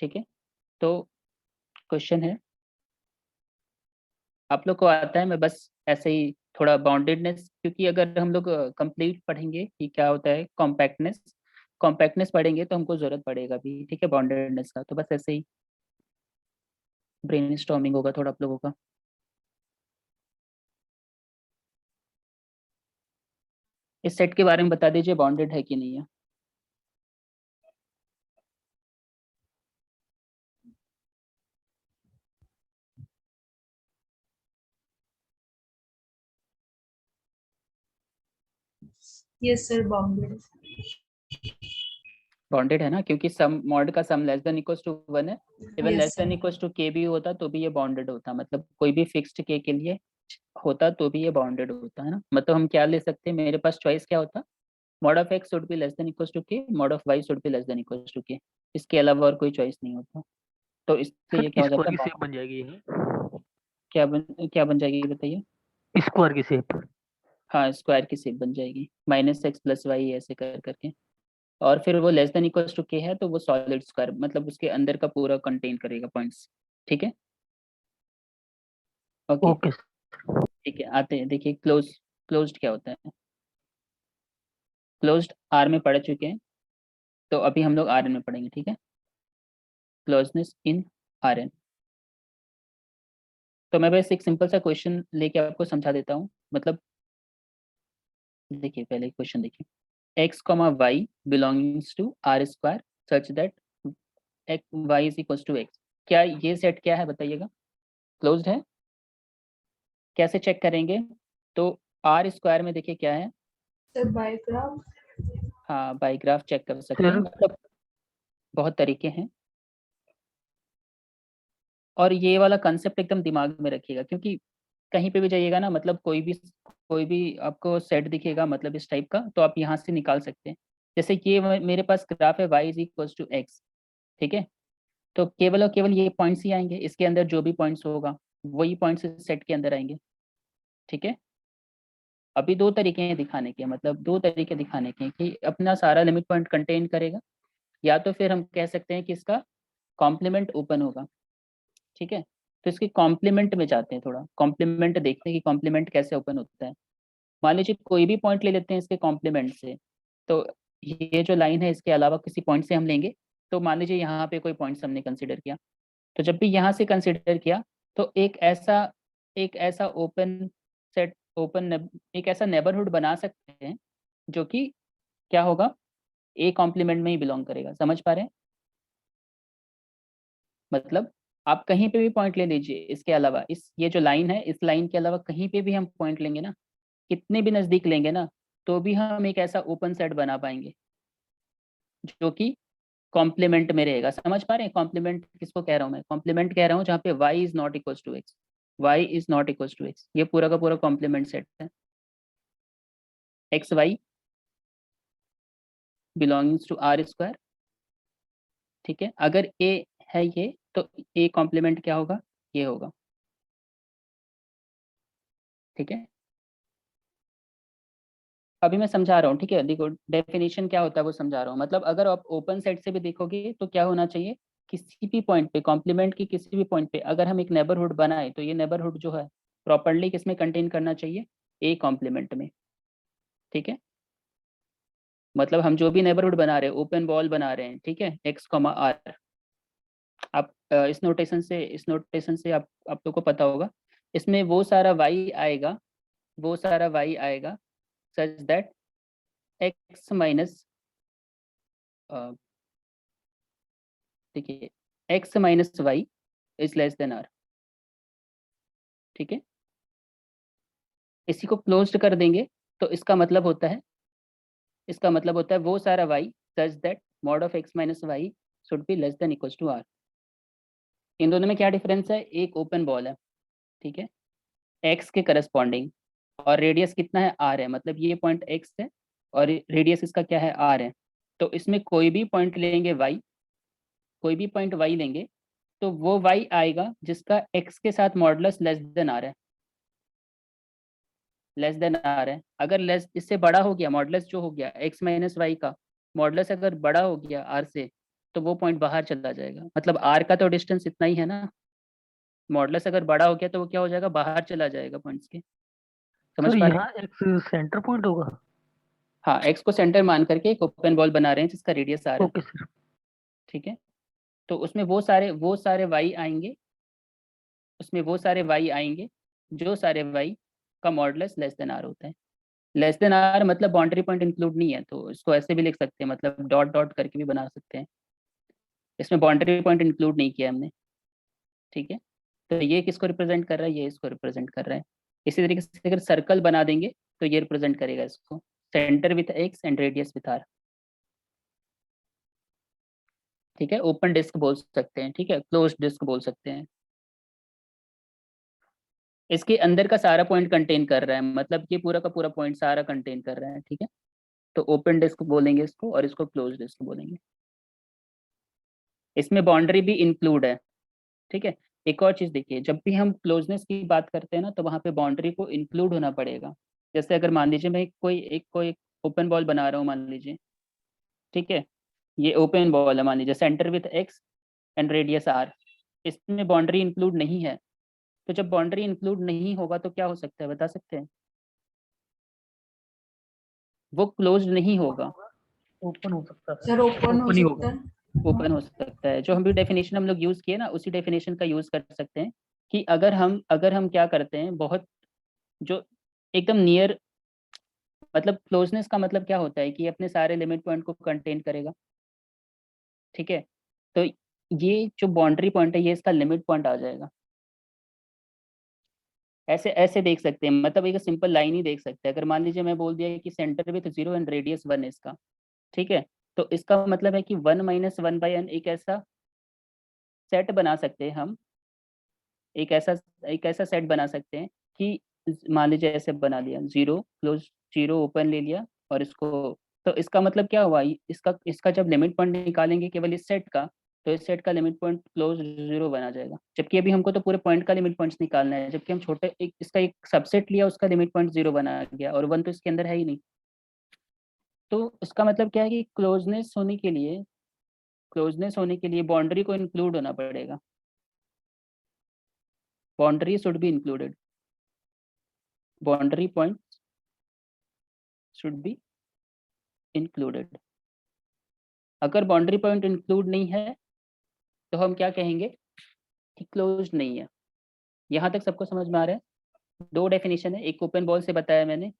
ठीक है, तो क्वेश्चन है, आप लोग को आता है, मैं बस ऐसे ही थोड़ा बाउंडेडनेस, क्योंकि अगर हम लोग कंप्लीट पढ़ेंगे कि क्या होता है कॉम्पैक्टनेस, कॉम्पैक्टनेस पढ़ेंगे तो हमको जरूरत पड़ेगा भी, ठीक है, बाउंडेडनेस का। तो बस ऐसे ही ब्रेनस्टॉर्मिंग होगा थोड़ा आप लोगों का। इस सेट के बारे में बता दीजिए, बाउंडेड है कि नहीं है। Yes sir, bounded. बाउंडेड है ना, क्योंकि सम मॉड का sum less than equals to 1 है। Even yes less sir. Then equals to के भी होता तो भी ये बाउंडेड होता, मतलब कोई भी फिक्स्ड के लिए होता तो भी ये बाउंडेड होता है ना। मतलब हम क्या ले सकते हैं, मेरे पास चॉइस क्या होता, mod of X should be less than equals to K, mod of Y should be less than equals to K, इसके अलावा और कोई चॉइस नहीं होता। तो इसलिए सर ये क्या हो स्क्वायर जाता की है, शेप बन जाएगी ये। क्या बन जाएगी ये बताइए। स्क्वायर की शेप। हाँ, स्क्वायर की शेप बन जाएगी, माइनस एक्स प्लस वाई ऐसे कर करके। और फिर वो लेस देन इक्वल्स टू के है तो वो सॉलिड स्क्वायर, मतलब उसके अंदर का पूरा कंटेन करेगा पॉइंट्स। ठीक है, ओके। ओके। ठीक है, आते हैं, देखिए क्लोज्ड क्या होता है। क्लोज्ड आर में पढ़ चुके हैं, तो अभी हम लोग आर एन में पढ़ेंगे, ठीक है। Closeness in R N. तो मैं बस एक सिंपल सा क्वेश्चन लेके आपको समझा देता हूँ। मतलब देखिए, पहले क्वेश्चन देखिए, X comma Y belongings to are square such that X Y is equal to X. क्या ये सेट क्या है बताइएगा, क्लोज्ड है। कैसे चेक करेंगे, तो आर स्क्वायर में देखिए क्या है। Sir biograph. हाँ, बाई ग्राफ चेक कर सकते हैं, सर मतलब बहुत तरीके हैं। और ये वाला कंसेप्ट एकदम दिमाग में रखिएगा, क्योंकि कहीं पे भी जाइएगा ना, मतलब कोई भी आपको सेट दिखेगा, मतलब इस टाइप का, तो आप यहाँ से निकाल सकते हैं। जैसे ये मेरे पास ग्राफ है y is equal to x, ठीक है। तो केवल और केवल ये पॉइंट्स ही आएंगे, इसके अंदर जो भी पॉइंट्स होगा वही पॉइंट्स सेट के अंदर आएंगे, ठीक है। अभी दो तरीके हैं दिखाने के, मतलब दो तरीके दिखाने के कि अपना सारा लिमिट पॉइंट कंटेन करेगा, या तो फिर हम कह सकते हैं कि इसका कॉम्प्लीमेंट ओपन होगा, ठीक है। तो इसके कॉम्प्लीमेंट में जाते हैं, थोड़ा कॉम्प्लीमेंट देखते हैं कि कॉम्प्लीमेंट कैसे ओपन होता है। मान लीजिए कोई भी पॉइंट ले लेते हैं इसके कॉम्प्लीमेंट से, तो ये जो लाइन है इसके अलावा किसी पॉइंट से हम लेंगे। तो मान लीजिए यहाँ पे कोई पॉइंट्स हमने कंसिडर किया, तो जब भी यहाँ से कंसिडर किया, तो एक ऐसा ओपन सेट, एक ऐसा नेबरहुड बना सकते हैं जो कि क्या होगा, ए कॉम्प्लीमेंट में ही बिलोंग करेगा। समझ पा रहे हैं, मतलब आप कहीं पे भी पॉइंट ले लीजिए इसके अलावा, इस ये जो लाइन है, इस लाइन के अलावा कहीं पे भी हम पॉइंट लेंगे ना, कितने भी नजदीक लेंगे ना, तो भी हम एक ऐसा ओपन सेट बना पाएंगे जो कि कॉम्प्लीमेंट में रहेगा। समझ पा रहे हैं, कॉम्प्लीमेंट किसको कह रहा हूँ मैं, कॉम्प्लीमेंट कह रहा हूँ जहाँ पे y is not equal to x, y is not equal to x, ये पूरा का पूरा कॉम्प्लीमेंट सेट है। X y belongings to are square, ठीक है। अगर a है ये, तो a कॉम्प्लीमेंट क्या होगा, ये होगा, ठीक है। अभी मैं समझा रहा हूँ, ठीक है, देखो डेफिनेशन क्या होता है वो समझा रहा हूँ। मतलब अगर आप ओपन सेट से भी देखोगे तो क्या होना चाहिए, किसी भी पॉइंट पे, कॉम्प्लीमेंट की किसी भी पॉइंट पे अगर हम एक नेबरहुड बनाए, तो ये नेबरहुड जो है प्रॉपरली किसमें कंटेन करना चाहिए, ए कॉम्प्लीमेंट में, ठीक है। मतलब हम जो भी नेबरहुड बना रहे हैं, ओपन बॉल बना रहे हैं, ठीक है, एक्स कॉमा आर। आप इस नोटेशन से आप लोग को पता होगा, इसमें वो सारा वाई आएगा, वो सारा वाई आएगा सच दैट एक्स माइनस, देखिए, x minus y is less than r, ठीक है। इसी को क्लोज्ड कर देंगे, तो इसका मतलब होता है वो सारा Y such that mod of X minus Y should be less than equal to R. इन दोनों में क्या डिफरेंस है, एक ओपन बॉल है, ठीक है, एक्स के करस्पॉन्डिंग, और रेडियस कितना है, आर है, मतलब ये पॉइंट एक्स है और रेडियस इसका क्या है, आर है। तो इसमें कोई भी पॉइंट लेंगे वाई, कोई भी पॉइंट वाई लेंगे, तो वो वाई आएगा जिसका एक्स के साथ मॉडुलस लेस देन आर है, लेस देन आर है। अगर लेस इससे बड़ा हो गया, मॉडुलस जो हो गया एक्स माइनस वाई का, मॉडुलस अगर बड़ा हो गया आर से, तो वो पॉइंट बाहर चला जाएगा। मतलब आर का तो डिस्टेंस इतना ही है ना, मॉडुलस अगर बड़ा हो गया तो वो क्या हो जाएगा, बाहर चला जाएगा पॉइंट्स के। समझ सर पा रहे हैं? यहाँ एक्स सेंटर पॉइंट होगा। हाँ, एक्स को सेंटर मान करके एक ओपन बॉल बना रहे हैं जिसका रेडियस आर है। Okay sir. ठीक है, तो उसमें वो सारे वाई आएंगे, उसमें वो सारे वाई आएंगे जो सारे वाई का मॉडुलस लेस देन आर होता है। लेस देन आर मतलब बाउंड्री पॉइंट इंक्लूड नहीं है, तो इसको ऐसे भी लिख सकते हैं, मतलब डॉट डॉट करके भी बना सकते हैं। इसमें बाउंड्री पॉइंट इंक्लूड नहीं किया हमने। ठीक है, तो ये किसको रिप्रेजेंट कर रहा है, ये इसको रिप्रेजेंट कर रहा है। इसी तरीके से अगर सर्कल बना देंगे तो ये रिप्रेजेंट करेगा इसको, centre with x and radius with r. ठीक है, ओपन डिस्क बोल सकते हैं, ठीक है, क्लोज डिस्क बोल सकते हैं। इसके अंदर का सारा पॉइंट कंटेन कर रहा है, मतलब ये पूरा का पूरा पॉइंट सारा कंटेन कर रहा है। ठीक है, तो ओपन डिस्क बोलेंगे इसको और इसको क्लोज डिस्क बोलेंगे। इसमें बाउंड्री भी इंक्लूड है। ठीक है, एक और चीज देखिए, जब भी हम क्लोजनेस की बात करते हैं ना तो वहाँ पे बाउंड्री को इंक्लूड होना पड़ेगा। जैसे अगर मान लीजिए मैं कोई ओपन बॉल बना रहा हूँ, मान लीजिए। ठीक है, ये ओपन बॉल है, मान लीजिए centre with x and radius r. इसमें बाउंड्री इंक्लूड नहीं है, तो जब बाउंड्री इंक्लूड नहीं होगा तो क्या हो सकता है, बता सकते हैं? वो क्लोज नहीं होगा। ओपन हो सकता है। सर ओपन हो ओपन ही सकता होगा। है। ओपन हो सकता है, जो हम भी डेफिनेशन हम लोग यूज़ किए ना उसी डेफिनेशन का यूज़ कर सकते हैं। कि अगर हम क्या करते हैं, बहुत जो एकदम नियर, मतलब क्लोजनेस का मतलब क्या होता है कि अपने सारे लिमिट पॉइंट को कंटेन करेगा। ठीक है, तो ये जो बाउंड्री पॉइंट है ये इसका लिमिट पॉइंट आ जाएगा। ऐसे ऐसे देख सकते हैं, मतलब एक सिंपल लाइन ही देख सकते हैं। अगर मान लीजिए मैं बोल दिया कि सेंटर विथ 0 एंड रेडियस 1 इसका। ठीक है, तो इसका मतलब है कि 1 - 1/n एक ऐसा सेट बना सकते हैं हम, एक ऐसा एक ऐसा सेट बना सकते हैं कि मान लीजिए ऐसे बना लिया, 0 क्लोज, 0 ओपन ले लिया और इसको। तो इसका मतलब क्या हुआ, इसका इसका जब लिमिट पॉइंट निकालेंगे केवल इस सेट का, तो इस सेट का लिमिट पॉइंट क्लोज 0 बना जाएगा। जबकि अभी हमको तो पूरे पॉइंट का लिमिट पॉइंट्स निकालना है, जबकि हम छोटे इसका एक सबसेट लिया, उसका लिमिट पॉइंट 0 बना गया और 1 तो इसके अंदर है ही नहीं। तो इसका मतलब क्या है कि क्लोजनेस होने के लिए बाउंड्री को इंक्लूड होना पड़ेगा। Boundary should be included, boundary point should be included. अगर बाउंड्री पॉइंट इंक्लूड नहीं है तो हम क्या कहेंगे कि क्लोज नहीं है। यहाँ तक सबको समझ में आ रहा है? दो डेफिनेशन है, एक ओपन बॉल से बताया मैंने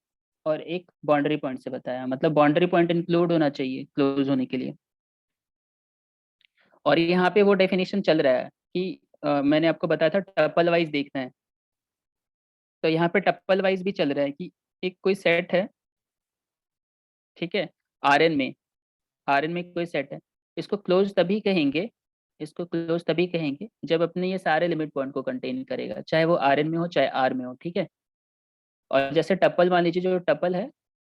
और एक बाउंड्री पॉइंट से बताया। मतलब बाउंड्री पॉइंट इंक्लूड होना चाहिए क्लोज होने के लिए। और यहाँ पे वो डेफिनेशन चल रहा है कि मैंने आपको बताया था टपल वाइज देखना है, तो यहाँ पे टप्पल वाइज भी चल रहा है कि एक कोई सेट है। ठीक है, आर एन में कोई सेट है, इसको क्लोज तभी कहेंगे, इसको क्लोज तभी कहेंगे जब अपने ये सारे लिमिट पॉइंट को कंटेन करेगा, चाहे वो आर एन में हो चाहे आर में हो। ठीक है, और जैसे टप्पल मान लीजिए, जो टप्पल है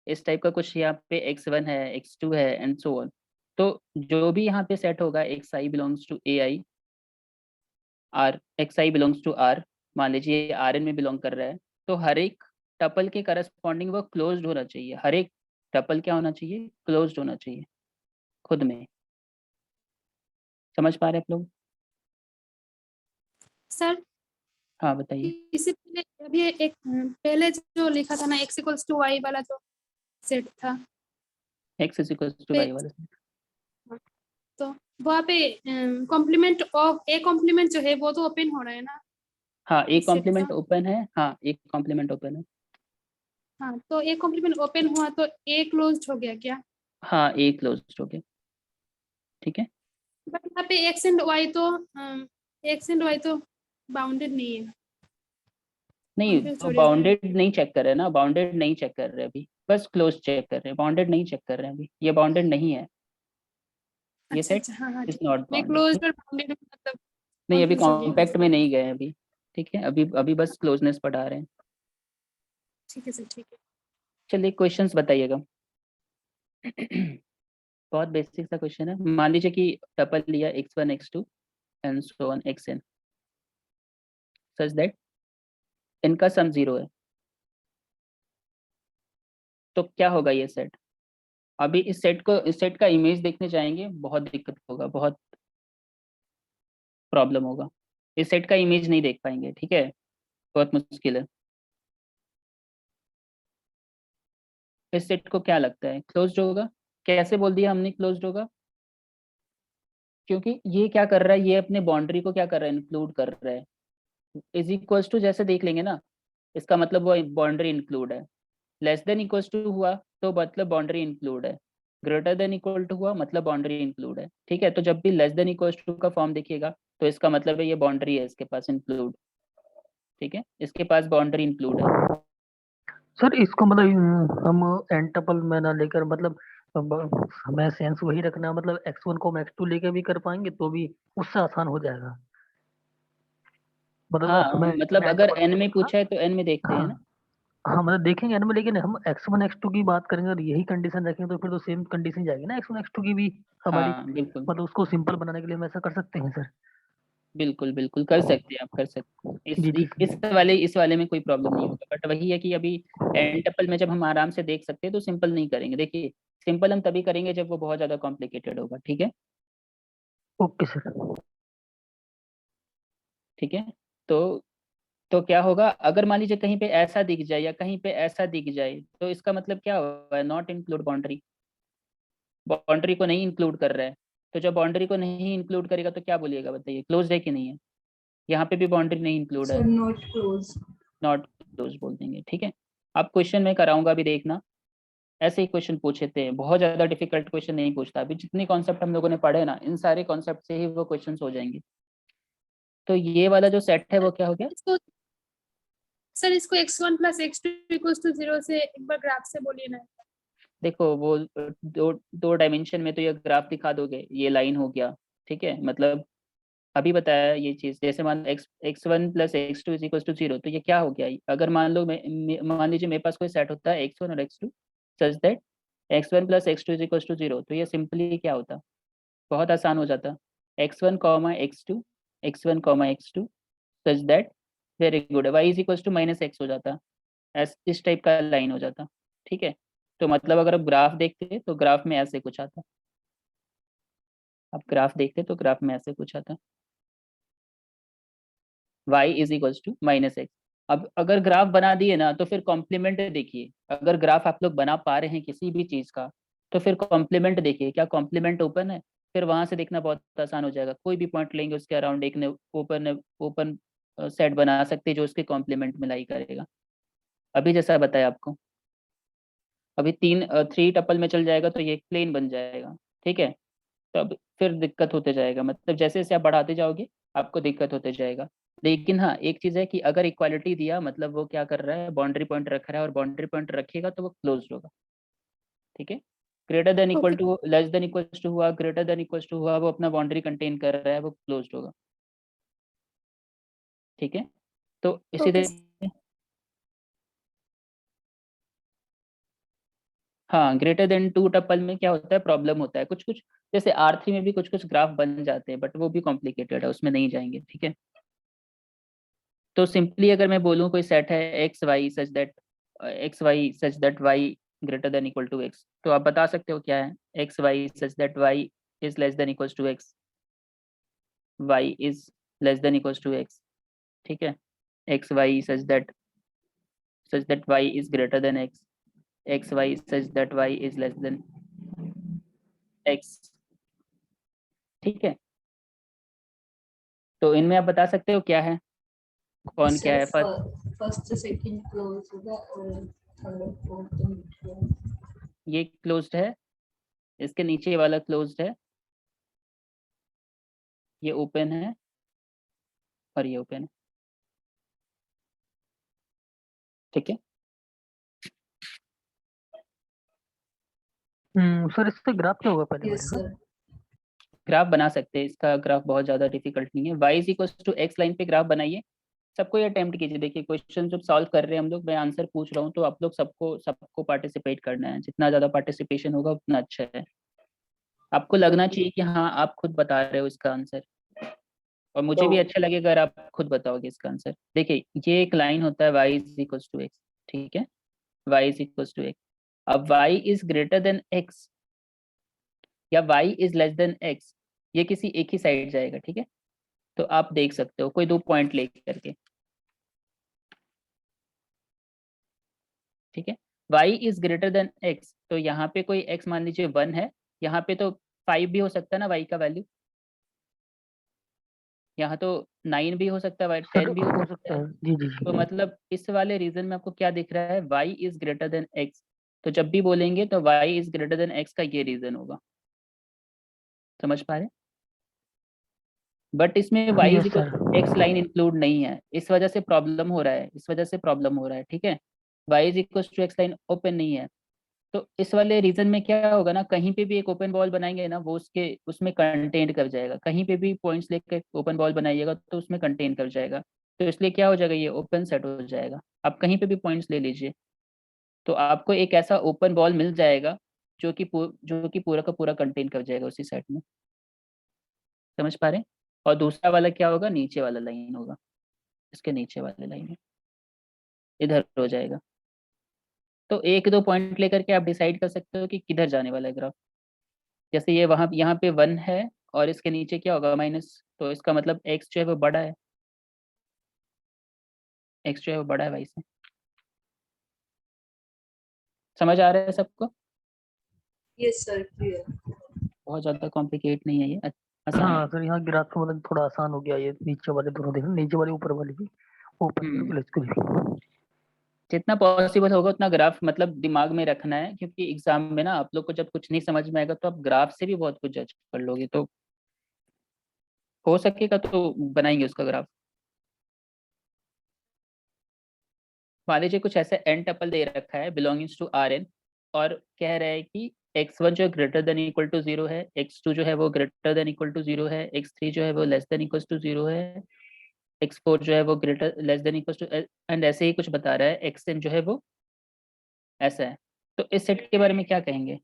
इस टाइप का कुछ, यहाँ पे x1 है, x2 है एंड सो ऑन। तो जो भी यहाँ पे सेट होगा, x i belongs to a i, r x i belongs to r, मान लीजिए आर एन में बिलोंग कर रहा है, तो हर एक टपल के करस्पॉन्डिंग वो क्लोज्ड होना चाहिए। हर एक टपल क्या होना चाहिए, क्लोज्ड होना चाहिए खुद में। समझ पा रहे हैं आप लोग? सर हाँ बताइए। इससे पहले अभी एक पहले जो लिखा था ना x=y वाला जो सेट था, x is equal to y वाला set। तो वहाँ पे कॉम्प्लीमेंट ऑफ ए कॉम्प्लीमेंट जो है वो तो ओपन हो रहा है ना हाँ, एक इस सेट कॉम्प्लीमेंट का। ओपन है, हाँ एक कॉम्प्लीमेंट ओपन है। हाँ, तो ए कॉम्प्लीमेंट ओपन हुआ तो ए क्लोज्ड हो गया क्या? हाँ, ए क्लोज्ड हो गया। ठीक है, बट यहाँ पे x एंड y तो बाउंडेड नहीं है। नहीं Confused तो हो रही हूँ मैं। बाउंडेड नहीं चेक कर रहे हैं ना, बाउंडेड नहीं चेक कर रहे अभी, बस क्लोज चेक कर रहे हैं, बाउंडेड नहीं चेक कर रहे हैं अभी। ये बाउंडेड नहीं है, ये अच्छा सेट अच्छा, हाँ हाँ इज ठीक है, नॉट मैं बाउंडेड। क्लोज्ड और बाउंडेड मतलब नहीं, अभी कंफ्यूज हो गई हूँ। कॉम्पैक्ट में नहीं गए अभी। ठीक है, अभी अभी बस क्लोजनेस पढ़ा रहे हैं। ठीक है सर, ठीक है। चलिए क्वेश्चंस बताइएगा। बहुत बेसिक सा क्वेश्चन है। मान लीजिए कि टपल लिया x1 x2 and so on xn such that इनका सम 0 है, तो क्या होगा ये सेट? अभी इस सेट का इमेज देखने जाएंगे, बहुत दिक्कत होगा, बहुत प्रॉब्लम होगा। इस सेट का इमेज नहीं देख पाएंगे, ठीक है, बहुत मुश्किल है। इस सेट को क्या लगता है क्लोज्ड होगा? कैसे बोल दिया हमने क्लोज्ड होगा? क्योंकि ये क्या कर रहा है, ये अपने बाउंड्री को क्या कर रहा है, इंक्लूड कर रहा है। इज इक्वल्स टू जैसे देख लेंगे ना, इसका मतलब वो बाउंड्री इंक्लूड है। लेस देन इक्वल्स टू हुआ तो मतलब बाउंड्री इंक्लूड है। ग्रेटर देन इक्वल टू हुआ मतलब बाउंड्री इंक्लूड है, ठीक है। तो जब भी लेस देन इक्वल्स टू का फॉर्म देखिएगा तो इसका मतलब है ये बाउंड्री है इसके पास इंक्लूड, ठीक है, इसके पास बाउंड्री इंक्लूड है। सर इसको मतलब हम एन टपल में ना लेकर मतलब हमें सेंस वही रखना, मतलब x1 को हम x2 लेके भी कर पाएंगे तो भी उससे आसान हो जाएगा। मतलब हाँ हमें मतलब एन अगर टपल एन में पूछा है तो एन में देखते हैं हाँ ना। हाँ मतलब देखेंगे एन में, लेकिन हम x1 x2 की बात करेंगे और यही कंडीशन रखेंगे तो फिर तो सेम कंडीशन जाएगी ना x1 x2 की भी हमारी। हाँ बिल्कुल मतलब उसको सिंपल बनाने के लिए हम ऐसा कर सकते हैं सर। बिल्कुल बिल्कुल कर सकते हैं, आप कर सकते हैं। जी जी इस वाले में कोई प्रॉब्लम नहीं होगा, बट वही है कि अभी एन टपल में जब हम आराम से देख सकते हैं तो सिंपल नहीं करेंगे। देखिए सिंपल हम तभी करेंगे जब वो बहुत ज़्यादा कॉम्प्लिकेटेड होगा, ठीक है। Okay sir. ठीक है, तो तो क्या होगा, अगर मान लीजिए कहीं पे ऐसा दिख जाए या कहीं पे ऐसा दिख जाए तो इसका मतलब क्या होगा, नॉट इंक्लूड बाउंड्री, बाउंड्री को नहीं इंक्लूड कर रहा है। तो जब बाउंड्री को नहीं इंक्लूड करेगा तो क्या बोलिएगा, बताइए क्लोज है कि नहीं है? यहाँ पे भी बाउंड्री नहीं इंक्लूड सर है, नॉट क्लोज। नॉट क्लोज बोल देंगे, ठीक है। आप क्वेश्चन में कराऊंगा अभी देखना, ऐसे ही क्वेश्चन पूछे थे, बहुत ज्यादा डिफिकल्ट क्वेश्चन नहीं पूछता। अभी जितने कॉन्सेप्ट हम लोगों ने पढ़े ना, इन सारे कॉन्सेप्ट से ही वो क्वेश्चन हो जाएंगे। तो ये वाला जो सेट है वो क्या हो गया? इसको सर इसको x1 plus x2 equals to 0 से एक बार ग्राफ से बोलिए ना। देखो वो दो डायमेंशन में तो ये ग्राफ दिखा दोगे, ये लाइन हो गया, ठीक है। मतलब अभी बताया ये चीज, जैसे मान x1 plus x2 is equal to 0, तो ये क्या हो गया? अगर मान लो मान लीजिए मेरे पास कोई सेट होता है x1 और x2 such that x1 plus x2 is equal to 0, तो ये सिंपली क्या होता, बहुत आसान हो जाता, x1 comma x2, x1 comma x2 such that, very good, y is equal to minus x हो जाता, इस टाइप का लाइन हो जाता, ठीक है। तो मतलब अगर आप ग्राफ देखते तो ग्राफ में ऐसे कुछ आता, आप ग्राफ देखते तो ग्राफ में ऐसे कुछ आता, y is equals to minus x. अब अगर ग्राफ बना दिए ना तो फिर कॉम्प्लीमेंट देखिए, अगर ग्राफ आप लोग बना पा रहे हैं किसी भी चीज का तो फिर कॉम्प्लीमेंट देखिए, क्या कॉम्प्लीमेंट ओपन है? फिर वहां से देखना बहुत आसान हो जाएगा, कोई भी पॉइंट लेंगे उसके अराउंड एक ने ओपन ओपन सेट बना सकते हैं जो उसके कॉम्प्लीमेंट में लाई करेगा। अभी जैसा बताया आपको, अभी थ्री टपल में चल जाएगा तो ये एक प्लेन बन जाएगा, ठीक है। तो अब फिर दिक्कत होते जाएगा, मतलब जैसे जैसे आप बढ़ाते जाओगे आपको दिक्कत होते जाएगा। लेकिन हाँ एक चीज़ है कि अगर इक्वालिटी दिया मतलब वो क्या कर रहा है, बाउंड्री पॉइंट रख रहा है, और बाउंड्री पॉइंट रखेगा तो वो क्लोज होगा, ठीक है। Greater than equal okay to less than equal to हुआ, ग्रेटर देन इक्वल टू हुआ, वो अपना बाउंड्री कंटेन कर रहा है, वो क्लोज होगा, ठीक है। तो इसी ओके तरह हाँ ग्रेटर देन टू टपल में क्या होता है, प्रॉब्लम होता है कुछ कुछ, जैसे R3 में भी कुछ कुछ ग्राफ बन जाते हैं, बट वो भी कॉम्प्लिकेटेड है, उसमें नहीं जाएंगे, ठीक है। तो सिंपली अगर मैं बोलूँ कोई सेट है x y such that y greater than equal to x, तो आप बता सकते हो क्या है, x y such that y is less than equal to x, Y is less than equal to x, ठीक है। X y such that y is greater than x, x y such that y is less than x, ठीक है। तो इनमें आप बता सकते हो क्या है, कौन क्या सर है फर्स्ट? फर्स्ट सेकंड क्लोज होगा और थर्ड फोर्थ। ये क्लोज्ड है, इसके नीचे वाला क्लोज्ड है, ये ओपन है और ये ओपन है, ठीक है। सर इसका ग्राफ क्या होगा पहले यस बताइएगा। सर। ग्राफ बना सकते हैं, इसका ग्राफ बहुत ज़्यादा डिफिकल्ट नहीं है। Y is equal to x line पे ग्राफ बनाइए, सबको ये अटेम्प्ट कीजिए। देखिए क्वेश्चन जब सॉल्व कर रहे हैं हम लोग, मैं आंसर पूछ रहा हूँ तो आप लोग सबको सबको पार्टिसिपेट करना है, जितना ज़्यादा पार्टिसिपेशन होगा उतना अच्छा है। आपको लगना चाहिए कि हाँ आप खुद बता रहे हो इसका आंसर, और मुझे भी अच्छा लगेगा अगर आप खुद बताओगे इसका आंसर। देखिए ये एक लाइन होता है y is equal to x, ठीक है, y is equal to x, अब y is greater than x या y is less than x, ये किसी एक ही साइड जाएगा, ठीक है। तो आप देख सकते हो कोई दो पॉइंट ले करके, ठीक है। y is greater than x, तो यहाँ पे कोई x मान लीजिए 1 है, यहाँ पे तो 5 भी हो सकता है ना y का वैल्यू, यहाँ तो 9 भी हो सकता है, सर 10 भी हो हो सकता सकता है। है, जी जी तो जी। मतलब इस वाले रीजन में आपको क्या दिख रहा है, y is greater than x, तो जब भी बोलेंगे तो y is greater than x का ये रीजन होगा, समझ पा रहे। बट इसमें y is yes equal sir. To x line include नहीं है, इस वजह से प्रॉब्लम हो रहा है, इस वजह से प्रॉब्लम हो रहा है, ठीक है। y is equal to x line open नहीं है, तो इस वाले रीजन में क्या होगा ना, कहीं पे भी एक ओपन बॉल बनाएंगे ना, वो उसके उसमें कंटेन कर जाएगा, कहीं पे भी पॉइंट्स लेकर ओपन बॉल बनाइएगा तो उसमें कंटेन कर जाएगा, तो इसलिए क्या हो जाएगा, ये ओपन सेट हो जाएगा। आप कहीं पे भी पॉइंट्स ले लीजिए, तो आपको एक ऐसा ओपन बॉल मिल जाएगा जो कि पूरा का पूरा कंटेन कर जाएगा उसी सेट में, समझ पा रहे हैं। और दूसरा वाला क्या होगा, नीचे वाला लाइन होगा, इसके नीचे वाले लाइन में इधर हो जाएगा। तो एक दो पॉइंट लेकर के आप डिसाइड कर सकते हो कि किधर जाने वाला है ग्राफ। जैसे ये वहाँ यहाँ पे 1 है और इसके नीचे क्या होगा, माइनस, तो इसका मतलब x जो है वो बड़ा है, x जो है वो बड़ा है y से। समझ आ रहा है सबको, Yes, sir. Clear. बहुत ज़्यादा कॉम्प्लिकेट नहीं है ये, आसान है। हाँ सर, यहाँ ग्राफ का मतलब थोड़ा आसान हो गया, ये नीचे वाले दोनों देखना, नीचे वाले ऊपर वाले भी ओपन हम्म, बिल्कुल इसको भी। जितना पॉसिबल होगा उतना ग्राफ मतलब दिमाग में रखना है, क्योंकि एग्जाम में ना आप लोग को जब कुछ नहीं समझ में आएगा तो आप ग्राफ से भी बहुत कुछ जज कर लोगे, तो हो सकेगा तो बनाएंगे उसका ग्राफ। मान लीजिए कुछ ऐसा एन टपल दे रखा है बिलोंगिंग्स टू आर एन, और कह रहा है कि x1 जो है ग्रेटर देन इक्वल टू 0 है, x2 जो है वो ग्रेटर देन इक्वल टू 0 है, x3 जो है वो लेस देन इक्वल टू 0 है, x4 जो है वो greater less than equal to, and ऐसे ही कुछ बता रहा है, xn जो है वो ऐसा है। तो इस सेट के बारे में क्या कहेंगे,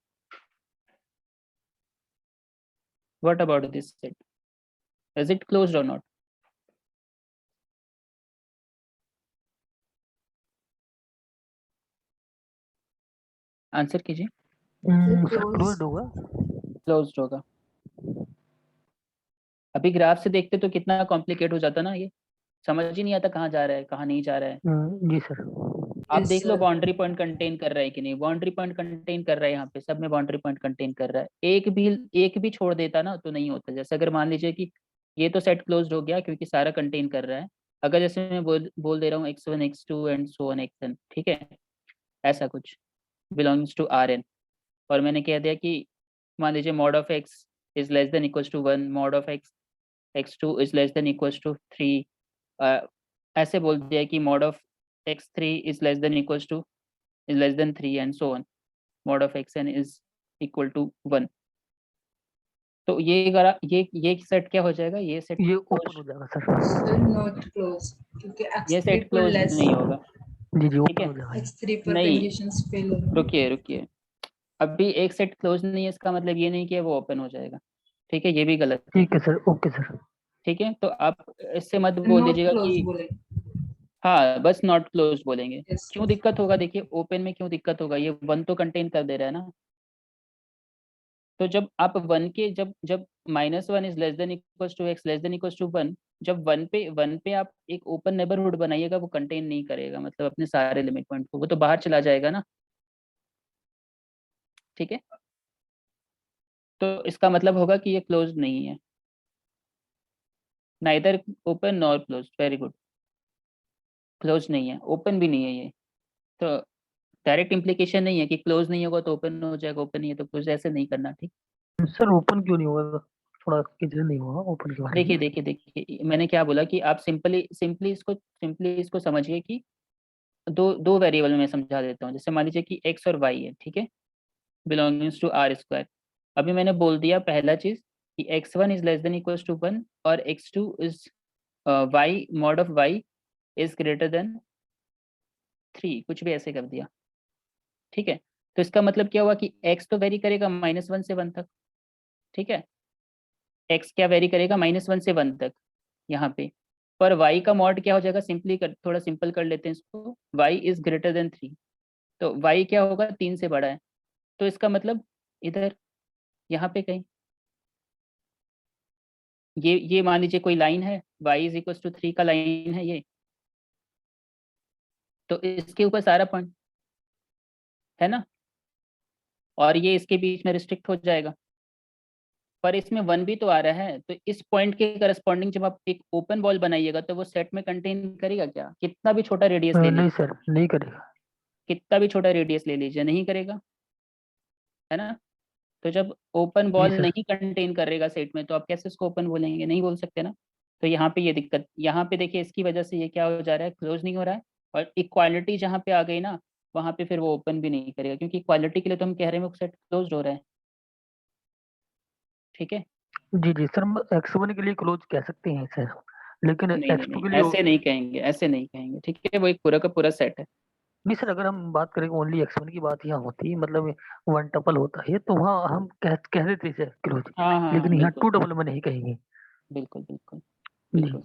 what about this set, is it closed और नॉट। आंसर कीजिए। Sir Close. क्लोज्ड होगा। क्लोज्ड होगा। अभी ग्राफ से देखते तो कितना कॉम्प्लिकेट हो जाता ना, ये समझ ही नहीं आता कहाँ जा रहा है कहाँ नहीं जा रहा है। जी सर। आप Yes, देख लो sir. बाउंड्री पॉइंट कंटेन कर रहा है कि नहीं, बाउंड्री पॉइंट कंटेन कर रहा है, यहाँ पे सब में बाउंड्री पॉइंट कंटेन कर रहा है, एक भी छोड़ देता ना तो नहीं होता। जैसे अगर मान लीजिए कि ये तो सेट क्लोज्ड हो गया क्योंकि सारा कंटेन कर रहा है, अगर जैसे मैं बोल दे रहा हूँ x1 x2 and so on xn, ठीक है, ऐसा कुछ बिलोंगिंग्स टू आर एन, और मैंने कह दिया कि मान लीजिए mod of x is less than equals to 1, mod of x2 is less than equals to 3, ऐसे बोल दिया कि mod of x3 is less than equals to is less than 3 and so on, mod of xn is equal to 1, तो ये set क्या हो जाएगा, ये सेट ये ओपन हो जाएगा सर। Sir, not close. क्योंकि ये x3 सेट पर क्लोज less. नहीं होगा, जी जी ठीक ओपन है। हो जाएगा ये। x3 पर नहीं, conditions fail होगा. रुकिए, अभी एक सेट क्लोज नहीं है इसका मतलब ये नहीं कि वो ओपन हो जाएगा, ठीक है, ये भी गलत है, ठीक है सर, ओके सर। ठीक है। तो आप इससे मत बोल Not दीजिएगा close कि बोले. हाँ बस नॉट क्लोज बोलेंगे। Yes. क्यों दिक्कत होगा, देखिए ओपन में क्यों दिक्कत होगा, ये 1 तो कंटेन कर दे रहा है ना। तो जब आप 1 के जब जब -1 is less than equals to x less than equals to 1, जब 1 पे आप एक ओपन नेबरहुड बनाइएगा, वो कंटेन नहीं करेगा मतलब अपने सारे लिमिट पॉइंट को, वो तो बाहर चला जाएगा ना, ठीक है। तो इसका मतलब होगा कि ये क्लोज नहीं है, neither open nor close, very good, close नहीं है, ओपन भी नहीं है ये। तो डायरेक्ट इम्प्लीकेशन नहीं है कि क्लोज नहीं होगा तो ओपन हो जाएगा, ओपन नहीं है तो क्लोज, ऐसे नहीं करना, ठीक। सर ओपन क्यों नहीं होगा, थोड़ा क्लियर नहीं हुआ ओपन के बारे में। देखिए मैंने क्या बोला कि आप सिंपली इसको समझिए कि दो वेरिएबल में समझा देता हूँ। जैसे मान लीजिए कि x और y है, ठीक है, बिलोंगिंग्स टू आर स्क्वायर। अभी मैंने बोल दिया पहला चीज कि x1 is less than equals to 1 और x2 is y mod of y is greater than 3, कुछ भी ऐसे कर दिया, ठीक है। तो इसका मतलब क्या हुआ कि x तो वेरी करेगा -1 से 1 तक, ठीक है, x क्या वेरी करेगा -1 से 1 तक यहाँ पे, पर y का मॉड क्या हो जाएगा, थोड़ा सिंपल कर लेते हैं इसको, y इज ग्रेटर देन 3, तो y क्या होगा, 3 से बड़ा है, तो इसका मतलब इधर यहाँ पे कहीं ये मान लीजिए कोई लाइन है, y इज इक्वल टू 3 का लाइन है ये, तो इसके ऊपर सारा पॉइंट है ना, और ये इसके बीच में रिस्ट्रिक्ट हो जाएगा, पर इसमें 1 भी तो आ रहा है, तो इस पॉइंट के करस्पॉन्डिंग जब आप एक ओपन बॉल बनाइएगा तो वो सेट में कंटेन करेगा क्या, कितना भी छोटा रेडियस ले नहीं लीजिए, सर, नहीं करेगा। कितना भी छोटा रेडियस ले लीजिए नहीं करेगा, है ना। तो जब ओपन जी बॉल सर। नहीं कंटेन करेगा सेट में, तो आप कैसे उसको ओपन बोलेंगे, नहीं बोल सकते ना। तो यहाँ पे ये दिक्कत, यहाँ पे देखिए इसकी वजह से ये क्या हो जा रहा है, क्लोज नहीं हो रहा है, और इक्वालिटी जहाँ पे आ गई ना, वहाँ पे फिर वो ओपन भी नहीं करेगा, क्योंकि इक्वालिटी के लिए तो हम कह रहे हैं वो सेट क्लोज हो रहा है। ठीक है, जी जी सर, हम x1 के लिए क्लोज कह सकते हैं सर, लेकिन नहीं नहीं x2 नहीं, के लिए ऐसे नहीं कहेंगे, ऐसे नहीं कहेंगे, ठीक है, वो एक पूरा का पूरा सेट है। नहीं सर, अगर हम बात करें ओनली x1 की बात यहाँ होती है, मतलब वन टपल होता है तो वहाँ हम कह देते सर क्लोज, हाँ हाँ लेकिन हाँ, यहाँ बिल्कुल टू डबल में नहीं कहेंगे। बिल्कुल बिल्कुल जी। बिल्कुल।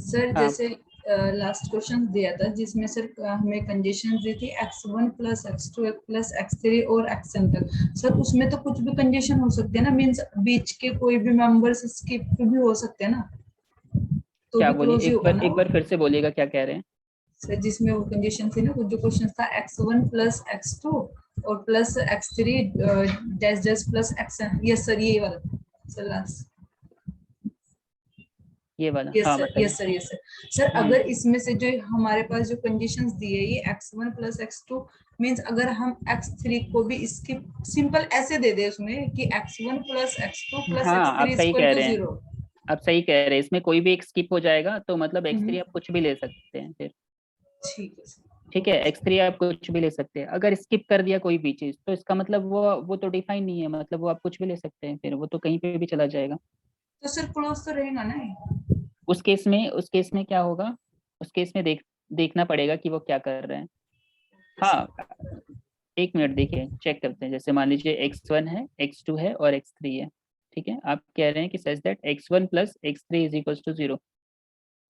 सर हाँ जैसे लास्ट क्वेश्चन दिया था जिसमें सर हमें कंडीशन दी थी x1 plus x2 plus x3 और xn तक, सर उसमें तो कुछ भी कंडीशन हो सकती है ना, मीन्स बीच के कोई भी मेंबर्स स्किप भी हो सकते हैं ना, तो क्या भी बोलिए, क्लोज ही होगा ना एक वो। बार फिर से बोलिएगा, क्या कह रहे हैं। सर जिसमें वो कंडीशन थी ना, वो जो क्वेश्चन था x1 प्लस x2 और plus x3 dash dash plus xn, yes sir ये वाला सर लास्ट, ये वाला, यस हाँ सर बताइए। Yes sir yes sir. Sir अगर इसमें से जो हमारे पास जो कंडीशंस दी है ये x1 प्लस x2 मींस अगर हम x3 को भी इसकी सिंपल ऐसे दे दे उसमें कि x1 प्लस x2 प्लस हाँ आप x3 सही इक्वल कह टू रहे हैं, 0। आप सही कह रहे हैं, इसमें कोई भी एक स्किप हो जाएगा तो मतलब x3 आप कुछ भी ले सकते हैं फिर। ठीक है सर, ठीक है, ओके सर। x3 आप कुछ भी ले सकते हैं, अगर स्किप कर दिया कोई भी चीज तो इसका मतलब वो तो डिफाइन नहीं है, मतलब वो आप कुछ भी ले सकते हैं, फिर वो तो कहीं पे भी चला जाएगा। तो सर क्लोज तो रहेगा ना ये? उस केस में क्या होगा, उस केस में देखना पड़ेगा कि वो क्या कर रहे हैं। Okay sir. हाँ, एक मिनट देखिए, चेक करते हैं, जैसे मान लीजिए x1 है, x2 है और x3 है। ठीक है, आप कह रहे हैं कि such that x1 plus x3 is equal to 0,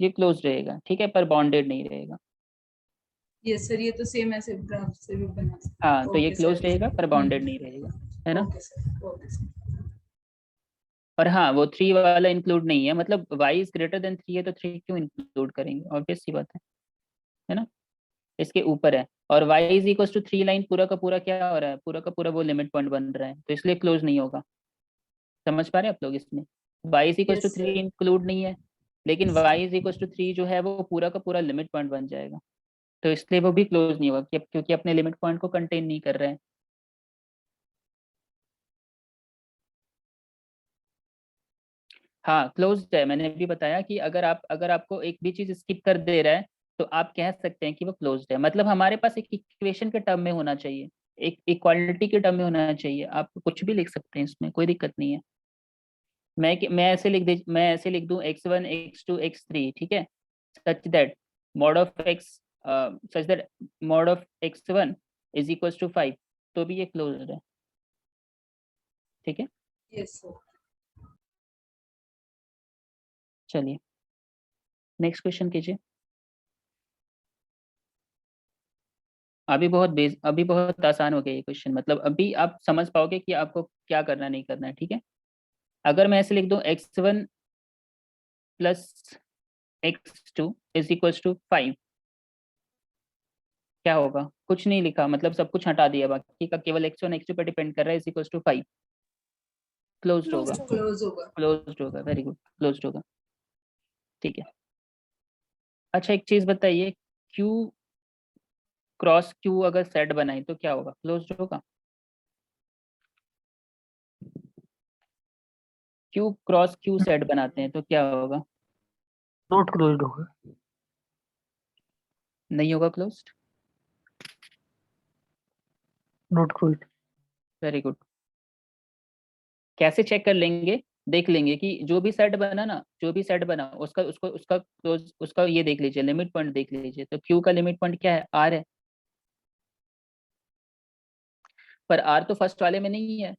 ये क्लोज रहेगा, ठीक है, पर बाउंडेड नहीं रहेगा। यस सर, ये तो सेम ऐसे ग्राफ से भी बना सकते हैं। हाँ, तो ये ओके क्लोज सर। रहेगा पर बाउंडेड नहीं रहेगा, है ना। Okay sir, okay sir. और हाँ, वो 3 वाला इंक्लूड नहीं है, मतलब y इज ग्रेटर देन 3 है तो 3 क्यों इंक्लूड करेंगे, ऑब्वियस सी बात है ना। इसके ऊपर है, और y is equal to 3 line पूरा का पूरा क्या हो रहा है, पूरा का पूरा वो लिमिट पॉइंट बन रहा है, तो इसलिए क्लोज नहीं होगा। समझ पा रहे हैं आप लोग इसमें, y is equal to yes 3 sir. Include नहीं है, लेकिन y इज इक्वल टू 3 जो है वो पूरा का पूरा लिमिट पॉइंट बन जाएगा, तो इसलिए वो भी क्लोज नहीं होगा, क्योंकि अपने लिमिट पॉइंट को कंटेन नहीं कर रहे हैं। हाँ क्लोज्ड है, मैंने भी बताया कि अगर आपको एक भी चीज स्किप कर दे रहा है तो आप कह सकते हैं कि वो क्लोज्ड है, मतलब हमारे पास एक इक्वेशन के टर्म में होना चाहिए, एक इक्वालिटी के टर्म में होना चाहिए, आप कुछ भी लिख सकते हैं, इसमें कोई दिक्कत नहीं है। मैं ऐसे लिख दूं x1 x2 x3, ठीक है, such that mod of x such that mod of x1 is equal to 5, तो भी ये क्लोज्ड है। ठीक है, यस सर। चलिए नेक्स्ट क्वेश्चन कीजिए। अभी बहुत आसान हो गया ये क्वेश्चन, मतलब अभी आप समझ पाओगे कि आपको क्या करना नहीं करना है। ठीक है, अगर मैं ऐसे लिख दूं x1 plus x2 is equal to 5, क्या होगा, कुछ नहीं लिखा, मतलब सब कुछ हटा दिया, बाकी का केवल x1 x2 पर डिपेंड कर रहा है, इज इक्वल टू 5, क्लोज्ड होगा, क्लोज होगा। क्लोज होगा। क्लोज्ड होगा, वेरी गुड, क्लोज्ड होगा। ठीक है, अच्छा एक चीज बताइए, q क्रॉस q अगर सेट बनाए तो क्या होगा, क्लोज्ड होगा। q क्रॉस q सेट बनाते हैं तो क्या होगा, नोट क्लोज्ड होगा। नहीं होगा closed, note closed. Very good. कैसे चेक कर लेंगे, देख लेंगे कि जो भी सेट बना ना, जो भी सेट बना उसका उसको उसका क्लोज, उसका ये देख लीजिए, लिमिट पॉइंट देख लीजिए, तो क्यू का लिमिट पॉइंट क्या है, आर है, पर आर तो फर्स्ट वाले में नहीं है,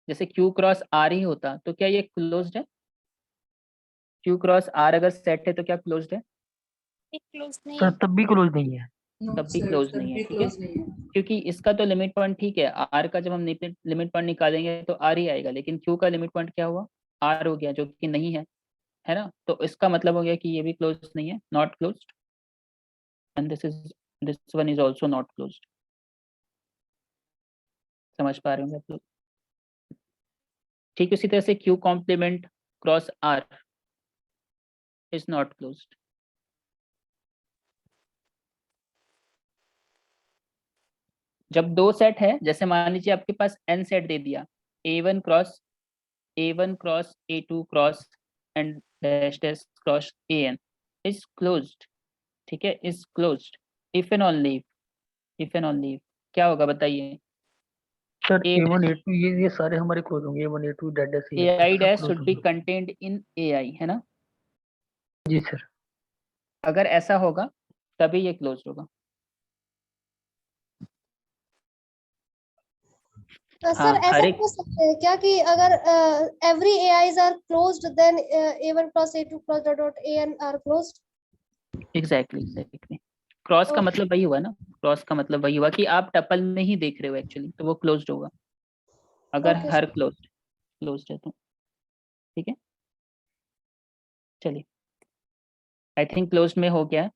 जैसे क्यू क्रॉस आर ही होता तो क्या ये क्लोज्ड है, क्यू क्रॉस आर अगर सेट है तो क्या क्लोज्ड है, एक क्लोज नहीं सर है। तब भी क्लोज नहीं है। तब भी क्लोज नहीं है, ठीक है, क्योंकि इसका तो लिमिट पॉइंट ठीक है, आर का जब हम लिमिट पॉइंट निकालेंगे तो आर ही आएगा, लेकिन क्यू का लिमिट पॉइंट क्या हुआ, आर हो गया, जो कि नहीं है ना, तो इसका मतलब हो गया कि ये भी क्लोज नहीं है, not closed, and this one is also not closed. समझ पा रहे होंगे आप लोग? ठीक उसी तरह से q complement cross r is not closed. जब दो सेट है, जैसे मान लीजिए आपके पास n सेट दे दिया, a1 cross a2 cross and dash dash cross an is closed, ठीक है, is closed if and only if क्या होगा बताइए? सर A1 A2 ये सारे हमारे क्लोज होंगे, A1 A2 dash dash ai dash should be contained in ai, है ना? जी सर। अगर ऐसा होगा तभी ये क्लोज होगा। सर हाँ, ऐसा हर एक हो सकता है क्या कि अगर every AIs are closed then A1 cross A2 cross dot AN are closed? Exactly cross का मतलब वही हुआ ना, क्रॉस का मतलब वही हुआ कि आप टपल में ही देख रहे हो एक्चुअली, तो वो क्लोज्ड होगा अगर Okay, हर क्लोज्ड है तो, ठीक है। चलिए, आई थिंक क्लोज्ड में हो गया है।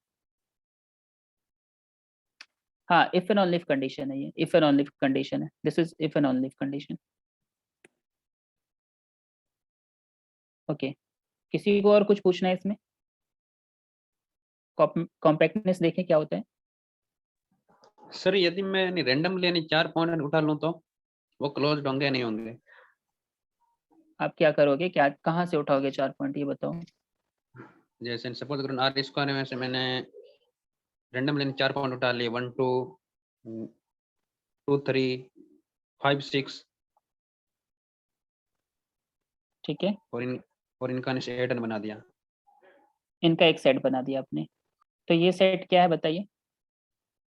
हाँ, if and only if condition है, ये if and only if condition है, this is if and only if condition. Okay, किसी को और कुछ पूछना है इसमें? कॉम्पैक्टनेस देखें क्या होता है। सर यदि मैं रैंडमली 4 पॉइंट उठा लूं तो वो क्लोज्ड होंगे नहीं होंगे? आप क्या करोगे, क्या कहाँ से उठाओगे 4 पॉइंट, ये बताओ। जैसे सपोज करो आर स्क्वायर में से मैंने रैंडमली 4 पॉइंट उठा लिए, 1 2 2 3 5 6, ठीक है, और इनका एडन बना दिया। इनका एक सेट बना दिया आपने, तो ये सेट क्या है बताइए?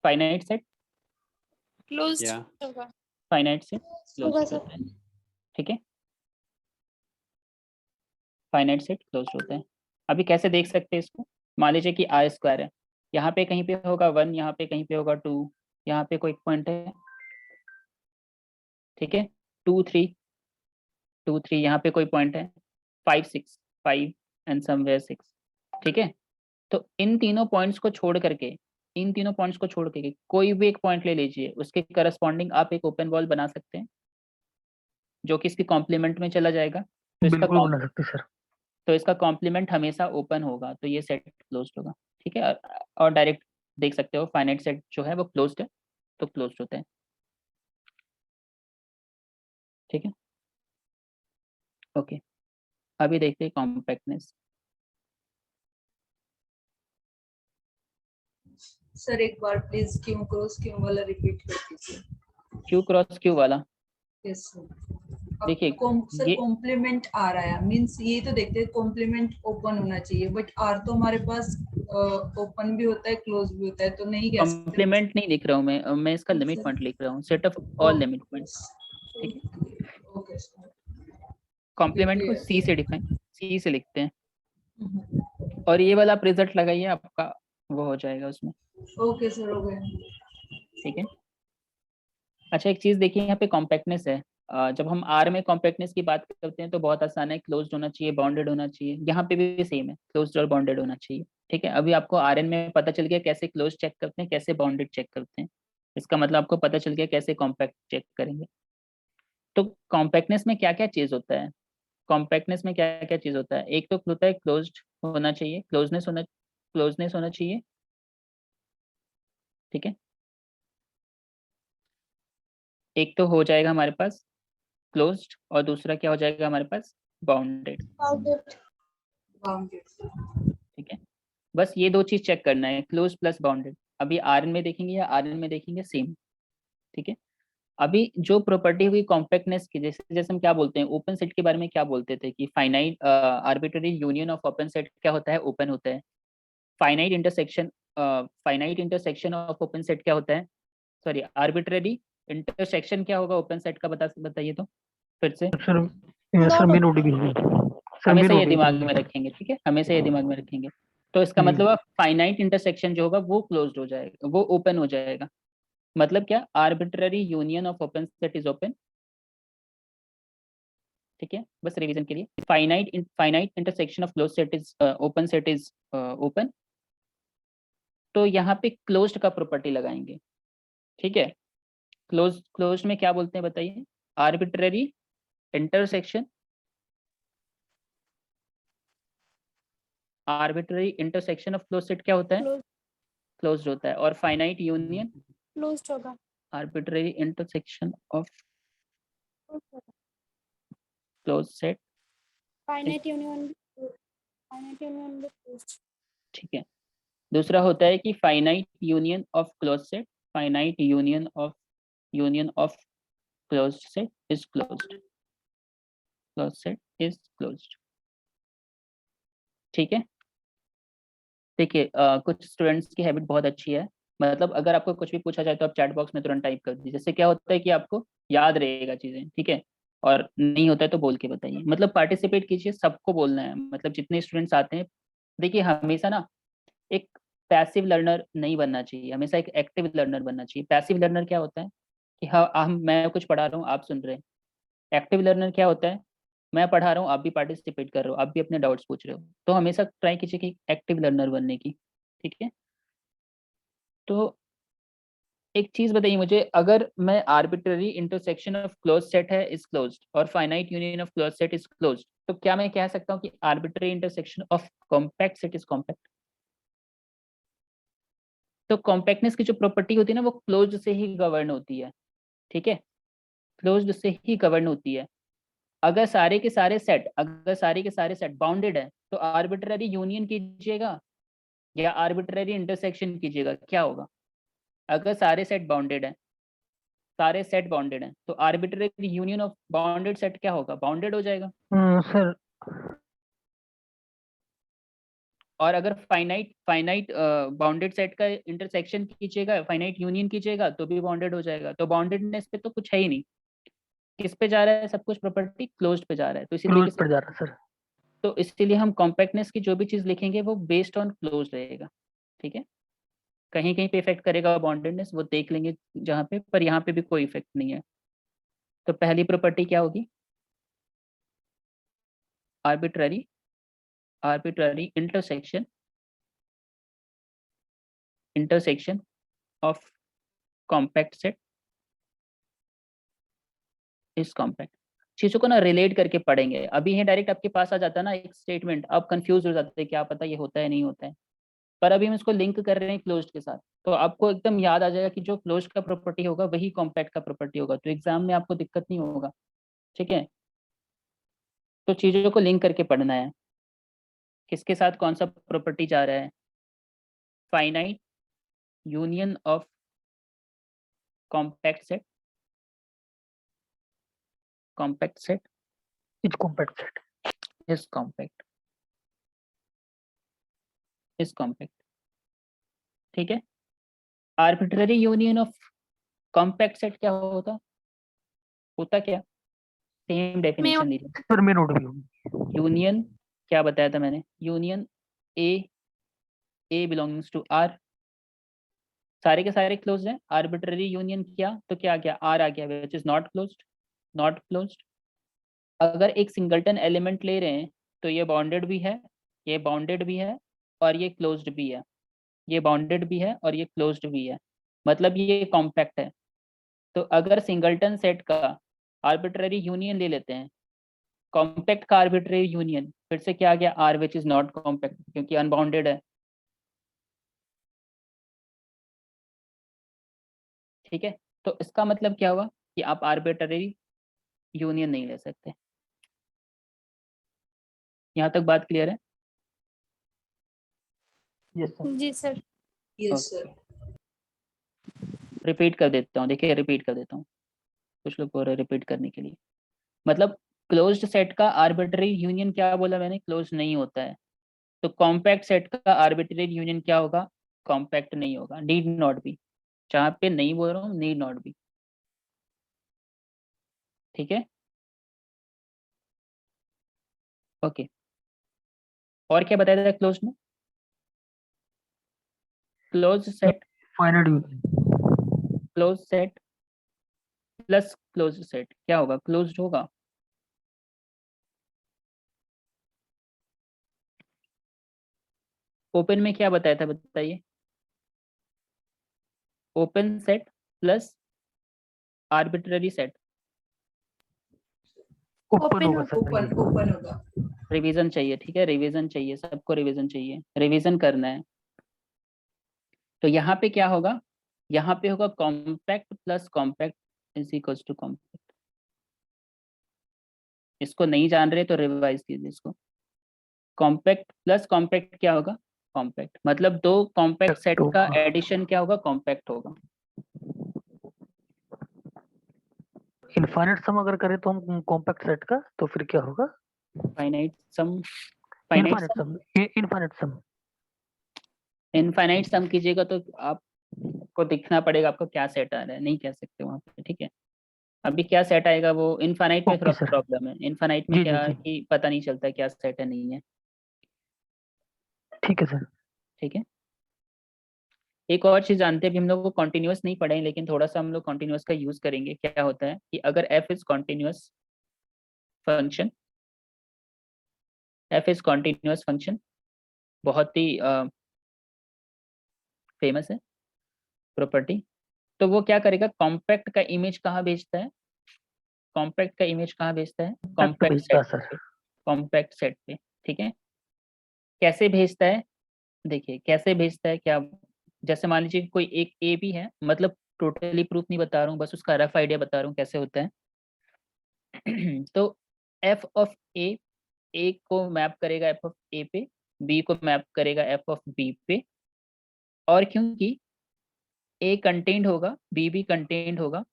फाइनाइट सेट, क्लोज्ड या होगा। फाइनाइट सेट होगा क्लोज्ड सर। होता है, ठीक है, फाइनाइट सेट क्लोज्ड होता है। अभी कैसे देख सकते हैं इसको? मान लीजिए कि आर स्क्वायर है, यहाँ पे कहीं पे होगा 1, यहाँ पे कहीं पे होगा 2, यहाँ पे कोई पॉइंट है, ठीक है, 2 3 यहाँ पे कोई पॉइंट है, 5 6 5 एंड समवेयर 6, ठीक है। तो इन तीनों पॉइंट्स को छोड़ करके, कोई भी एक पॉइंट ले लीजिए, उसके करस्पॉन्डिंग आप एक ओपन वॉल बना सकते हैं जो कि इसके कॉम्प्लीमेंट में चला जाएगा, तो बिल्कुल बना सकते सर। इसका कॉम्प्लीमेंट हमेशा ओपन होगा, तो ये सेट क्लोज्ड होगा, ठीक है। और डायरेक्ट देख सकते हो फाइनाइट सेट जो है वो क्लोज्ड है, तो क्लोज्ड होता है, ठीक है। ओके, अभी देखते हैं कॉम्पैक्टनेस। सर एक बार प्लीज क्यों क्रॉस क्यों वाला रिपीट कर दीजिए। क्यू क्रॉस क्यू वाला, यस सर। देखिए, सर ये कॉम्प्लीमेंट आ रहा है, मींस ये तो देखते हैं कॉम्प्लीमेंट ओपन होना चाहिए, बट आर तो हमारे पास ओपन भी होता है क्लोज भी होता है, तो नहीं कह सकते। कॉम्प्लीमेंट नहीं लिख रहा हूँ मैं इसका लिमिट पॉइंट लिख रहा हूँ, set of all limit points, ठीक है। Okay sir. कॉम्प्लीमेंट को सी से लिखते हैं, और ये वाला आप रिजल्ट लगाइए, आपका वो हो जाएगा उसमें, ओके सर, हो गया। ठीक है। अच्छा, एक चीज देखिए, यहाँ पे कॉम्पैक्टनेस है, जब हम आर में कॉम्पैक्टनेस की बात करते हैं तो बहुत आसान है, क्लोज्ड होना चाहिए, बाउंडेड होना चाहिए, यहाँ पे भी सेम है, क्लोज्ड और बाउंडेड होना चाहिए, ठीक है। अभी आपको आर एन में पता चल गया कैसे क्लोज चेक करते हैं, कैसे बाउंडेड चेक करते हैं, इसका मतलब आपको पता चल गया कैसे कॉम्पैक्ट चेक करेंगे। तो कॉम्पैक्टनेस में क्या क्या चीज होता है, कॉम्पैक्टनेस में क्या क्या चीज होता है? एक तो होता है क्लोज्ड होना चाहिए, क्लोजनेस होना चाहिए, ठीक है। एक तो हो जाएगा हमारे पास क्लोज्ड, और दूसरा क्या हो जाएगा हमारे पास, बाउंडेड, ठीक है। बस ये दो चीज चेक करना है, क्लोज प्लस बाउंडेड। अभी आर एन में देखेंगे या आर एन में देखेंगे, सेम, ठीक है। अभी जो प्रॉपर्टी हुई कॉम्पैक्टनेस की, जैसे जैसे हम क्या बोलते हैं, ओपन सेट के बारे में क्या बोलते थे कि finite arbitrary union of open set क्या होता है, ओपन होता है। Finite intersection of open set क्या होता है, सॉरी, आर्बिट्ररी इंटरसेक्शन क्या होगा ओपन सेट का, बताइए तो फिर से। सर मेन ODB सर, हमेशा मेन ये दिमाग ODB में रखेंगे, ठीक है, हमेशा ये दिमाग में रखेंगे। तो इसका जी। मतलब फाइनाइट इंटरसेक्शन जो होगा वो क्लोज्ड हो जाएगा, वो ओपन हो जाएगा। मतलब क्या, arbitrary union of open set is open. ठीक है, बस रिवीजन के लिए, finite intersection of close set is open set is open. तो यहाँ पे क्लोज्ड का प्रॉपर्टी लगाएंगे। ठीक है, क्लोज में क्या बोलते हैं बताइए? Arbitrary intersection, arbitrary intersection of close set क्या होता है? क्लोज्ड होता है। और फाइनाइट यूनियन, क्लोज्ड होगा। Arbitrary intersection of close set. Finite union भी क्लोज्ड। ठीक है, दूसरा होता है कि finite union of close set, finite union of close set is closed, close set is closed. ठीक है, देखिए कुछ स्टूडेंट्स की हैबिट बहुत अच्छी है, मतलब अगर आपको कुछ भी पूछा जाए तो आप चैट बॉक्स में तुरंत टाइप कर दीजिए। जैसे क्या होता है कि आपको याद रहेगा चीजें, ठीक है, और नहीं होता है तो बोल के बताइए। मतलब पार्टिसिपेट कीजिए, सबको बोलना है, मतलब जितने स्टूडेंट्स आते हैं। देखिए हमेशा ना एक पैसिव लर्नर नहीं बनना चाहिए, हमेशा एक एक्टिव लर्नर बनना चाहिए। पैसिव लर्नर क्या होता है कि हाँ हम मैं कुछ पढ़ा रहा हूँ, आप सुन रहे हैं। एक्टिव लर्नर क्या होता है, मैं पढ़ा रहा हूँ, आप भी पार्टिसिपेट कर रहे हो, आप भी अपने डाउट्स पूछ रहे हो। तो हमेशा ट्राई कीजिए कि एक्टिव लर्नर बनने की। ठीक है, तो एक चीज बताइए मुझे, अगर मैं arbitrary intersection of close set है इज क्लोज्ड और finite union of close set is closed, तो क्या मैं कह सकता हूँ कि arbitrary intersection of compact set is compact? तो कॉम्पैक्टनेस की जो प्रॉपर्टी होती है ना वो क्लोज्ड से ही गवर्न होती है। ठीक है, क्लोज्ड से ही गवर्न होती है। अगर सारे के सारे सेट बाउंडेड है तो आर्बिट्ररी यूनियन कीजिएगा या आर्बिट्ररी इंटरसेक्शन कीजिएगा, क्या होगा? अगर सारे सेट बाउंडेड हैं तो arbitrary union of bounded set क्या होगा? बाउंडेड हो जाएगा। सर और अगर फाइनाइट बाउंडेड सेट का इंटरसेक्शन कीजिएगा, फाइनाइट यूनियन कीजिएगा तो भी बाउंडेड हो जाएगा। तो बाउंडेडनेस पे तो कुछ है ही नहीं, किस पे जा रहा है सब कुछ? प्रॉपर्टी क्लोज्ड पे जा रहा है। तो इसी तरीके क्लोज से पर जा रहा है सर। तो इसीलिए हम कॉम्पैक्टनेस की जो भी चीज लिखेंगे वो बेस्ड ऑन क्लोज रहेगा। ठीक है, कहीं कहीं पे इफेक्ट करेगा बॉन्डेडनेस, वो देख लेंगे जहाँ पे, पर यहाँ पे भी कोई इफेक्ट नहीं है। तो पहली प्रॉपर्टी क्या होगी? Arbitrary intersection of compact set is compact. चीजों को ना रिलेट करके पढ़ेंगे, अभी है डायरेक्ट आपके पास आ जाता है ना एक स्टेटमेंट, आप कंफ्यूज हो जाते हैं, क्या पता ये होता है नहीं होता है। पर अभी हम इसको लिंक कर रहे हैं क्लोज्ड के साथ, तो आपको एकदम याद आ जाएगा कि जो क्लोज्ड का प्रॉपर्टी होगा वही कॉम्पैक्ट का प्रॉपर्टी होगा, तो एग्जाम में आपको दिक्कत नहीं होगा। ठीक है, तो चीजों को लिंक करके पढ़ना है, किसके साथ कौन सा प्रॉपर्टी जा रहा है। Finite union of compact set is compact set. Is compact. ठीक है, arbitrary union of compact set क्या होता क्या? सेम मैं डेफिनेशन लीजिए। सर में नोट भी होगी। यूनियन, क्या बताया था मैंने? Union a belongings to r, सारे के सारे क्लोज हैं। आर्बिट्ररी यूनियन किया तो क्या आ गया? आर आ गया, विच इज नॉट क्लोज्ड। अगर एक सिंगलटन एलिमेंट ले रहे हैं तो ये बाउंडेड भी है, ये बाउंडेड भी है, और ये क्लोज्ड भी है, ये बाउंडेड भी है और ये क्लोज्ड भी है, मतलब ये कॉम्पैक्ट है। तो अगर सिंगलटन सेट का आर्बिट्ररी यूनियन ले लेते हैं, कॉम्पैक्ट का आर्बिट्ररी यूनियन, फिर से क्या आ गया? R which is not compact, क्योंकि अनबाउंडेड है। ठीक है, तो इसका मतलब क्या हुआ कि आप आर्बिट्ररी यूनियन नहीं ले सकते। यहाँ तक बात क्लियर है? Yes sir. जी सर। Yes sir. रिपीट कर देता हूँ, देखिए रिपीट कर देता हूँ, कुछ लोग बोल रहे रिपीट करने के लिए। मतलब क्लोज्ड सेट का आर्बिट्ररी यूनियन क्या बोला मैंने? क्लोज नहीं होता है। तो कॉम्पैक्ट सेट का आर्बिट्ररी यूनियन क्या होगा? कॉम्पैक्ट नहीं होगा, नीड नॉट बी। जहाँ पे नहीं बोल रहा हूँ नीड नॉट बी। ठीक है, ओके। और क्या बताया था क्लोज में? Close set finite close set plus close set क्या होगा? क्लोज्ड होगा। ओपन में क्या बताया था बताइए? Open set plus arbitrary set. Open होगा सर। ओपन ओपन होगा। रिवीजन चाहिए, ठीक है, रिवीजन चाहिए, सबको रिवीजन चाहिए, रिवीजन करना है। तो यहाँ पे क्या होगा? यहाँ पे होगा compact plus compact is equals to compact. इसको नहीं जान रहे तो रिवाइज कीजिए इसको। कॉम्पैक्ट प्लस कॉम्पैक्ट क्या होगा? कॉम्पैक्ट, मतलब दो कॉम्पैक्ट सेट का एडिशन क्या होगा? कॉम्पैक्ट होगा। इनफाइनाइट सम अगर करें तो हम कॉम्पैक्ट सेट का, तो फिर क्या होगा? फाइनाइट सम इनफाइनाइट सम इनफाइनाइट सम कीजिएगा तो आपको दिखना पड़ेगा आपको क्या सेट आ रहा है, नहीं कह सकते वहाँ पे, ठीक है। अभी क्या सेट आएगा वो इनफाइनाइट में ओके थोड़ा सर। प्रॉब्लम है। इनफाइनाइट में जी जी क्या है जी कि पता नहीं चलता क्या सेट है नहीं है, ठीक है सर। ठीक है। एक और चीज जानते हैं, अभी हम लोग को कॉन्टिन्यूस नहीं पढ़े हैं, लेकिन थोड़ा सा हम लोग कॉन्टिन्यूस का यूज करेंगे। क्या होता है कि अगर F is continuous function, F is continuous function बहुत ही फेमस है प्रॉपर्टी। तो वो क्या करेगा? कॉम्पैक्ट का इमेज कहाँ भेजता है? कॉम्पैक्ट का इमेज कहाँ भेजता है? कॉम्पैक्ट कॉम्पैक्ट भेजता है सेट सर। पे, कॉम्पैक्ट सेट पे, ठीक है। कैसे भेजता है? देखिए कैसे भेजता है क्या। जैसे मान लीजिए कोई एक ए भी है, मतलब टोटली प्रूफ नहीं बता रहा हूँ, बस उसका रफ आइडिया बता रहा हूँ कैसे होता है। तो एफ ऑफ ए को मैप करेगा एफ ऑफ ए पे, बी को मैप करेगा एफ ऑफ बी पे, और क्योंकि ए कंटेंट होगा बी भी कंटेंट होगा,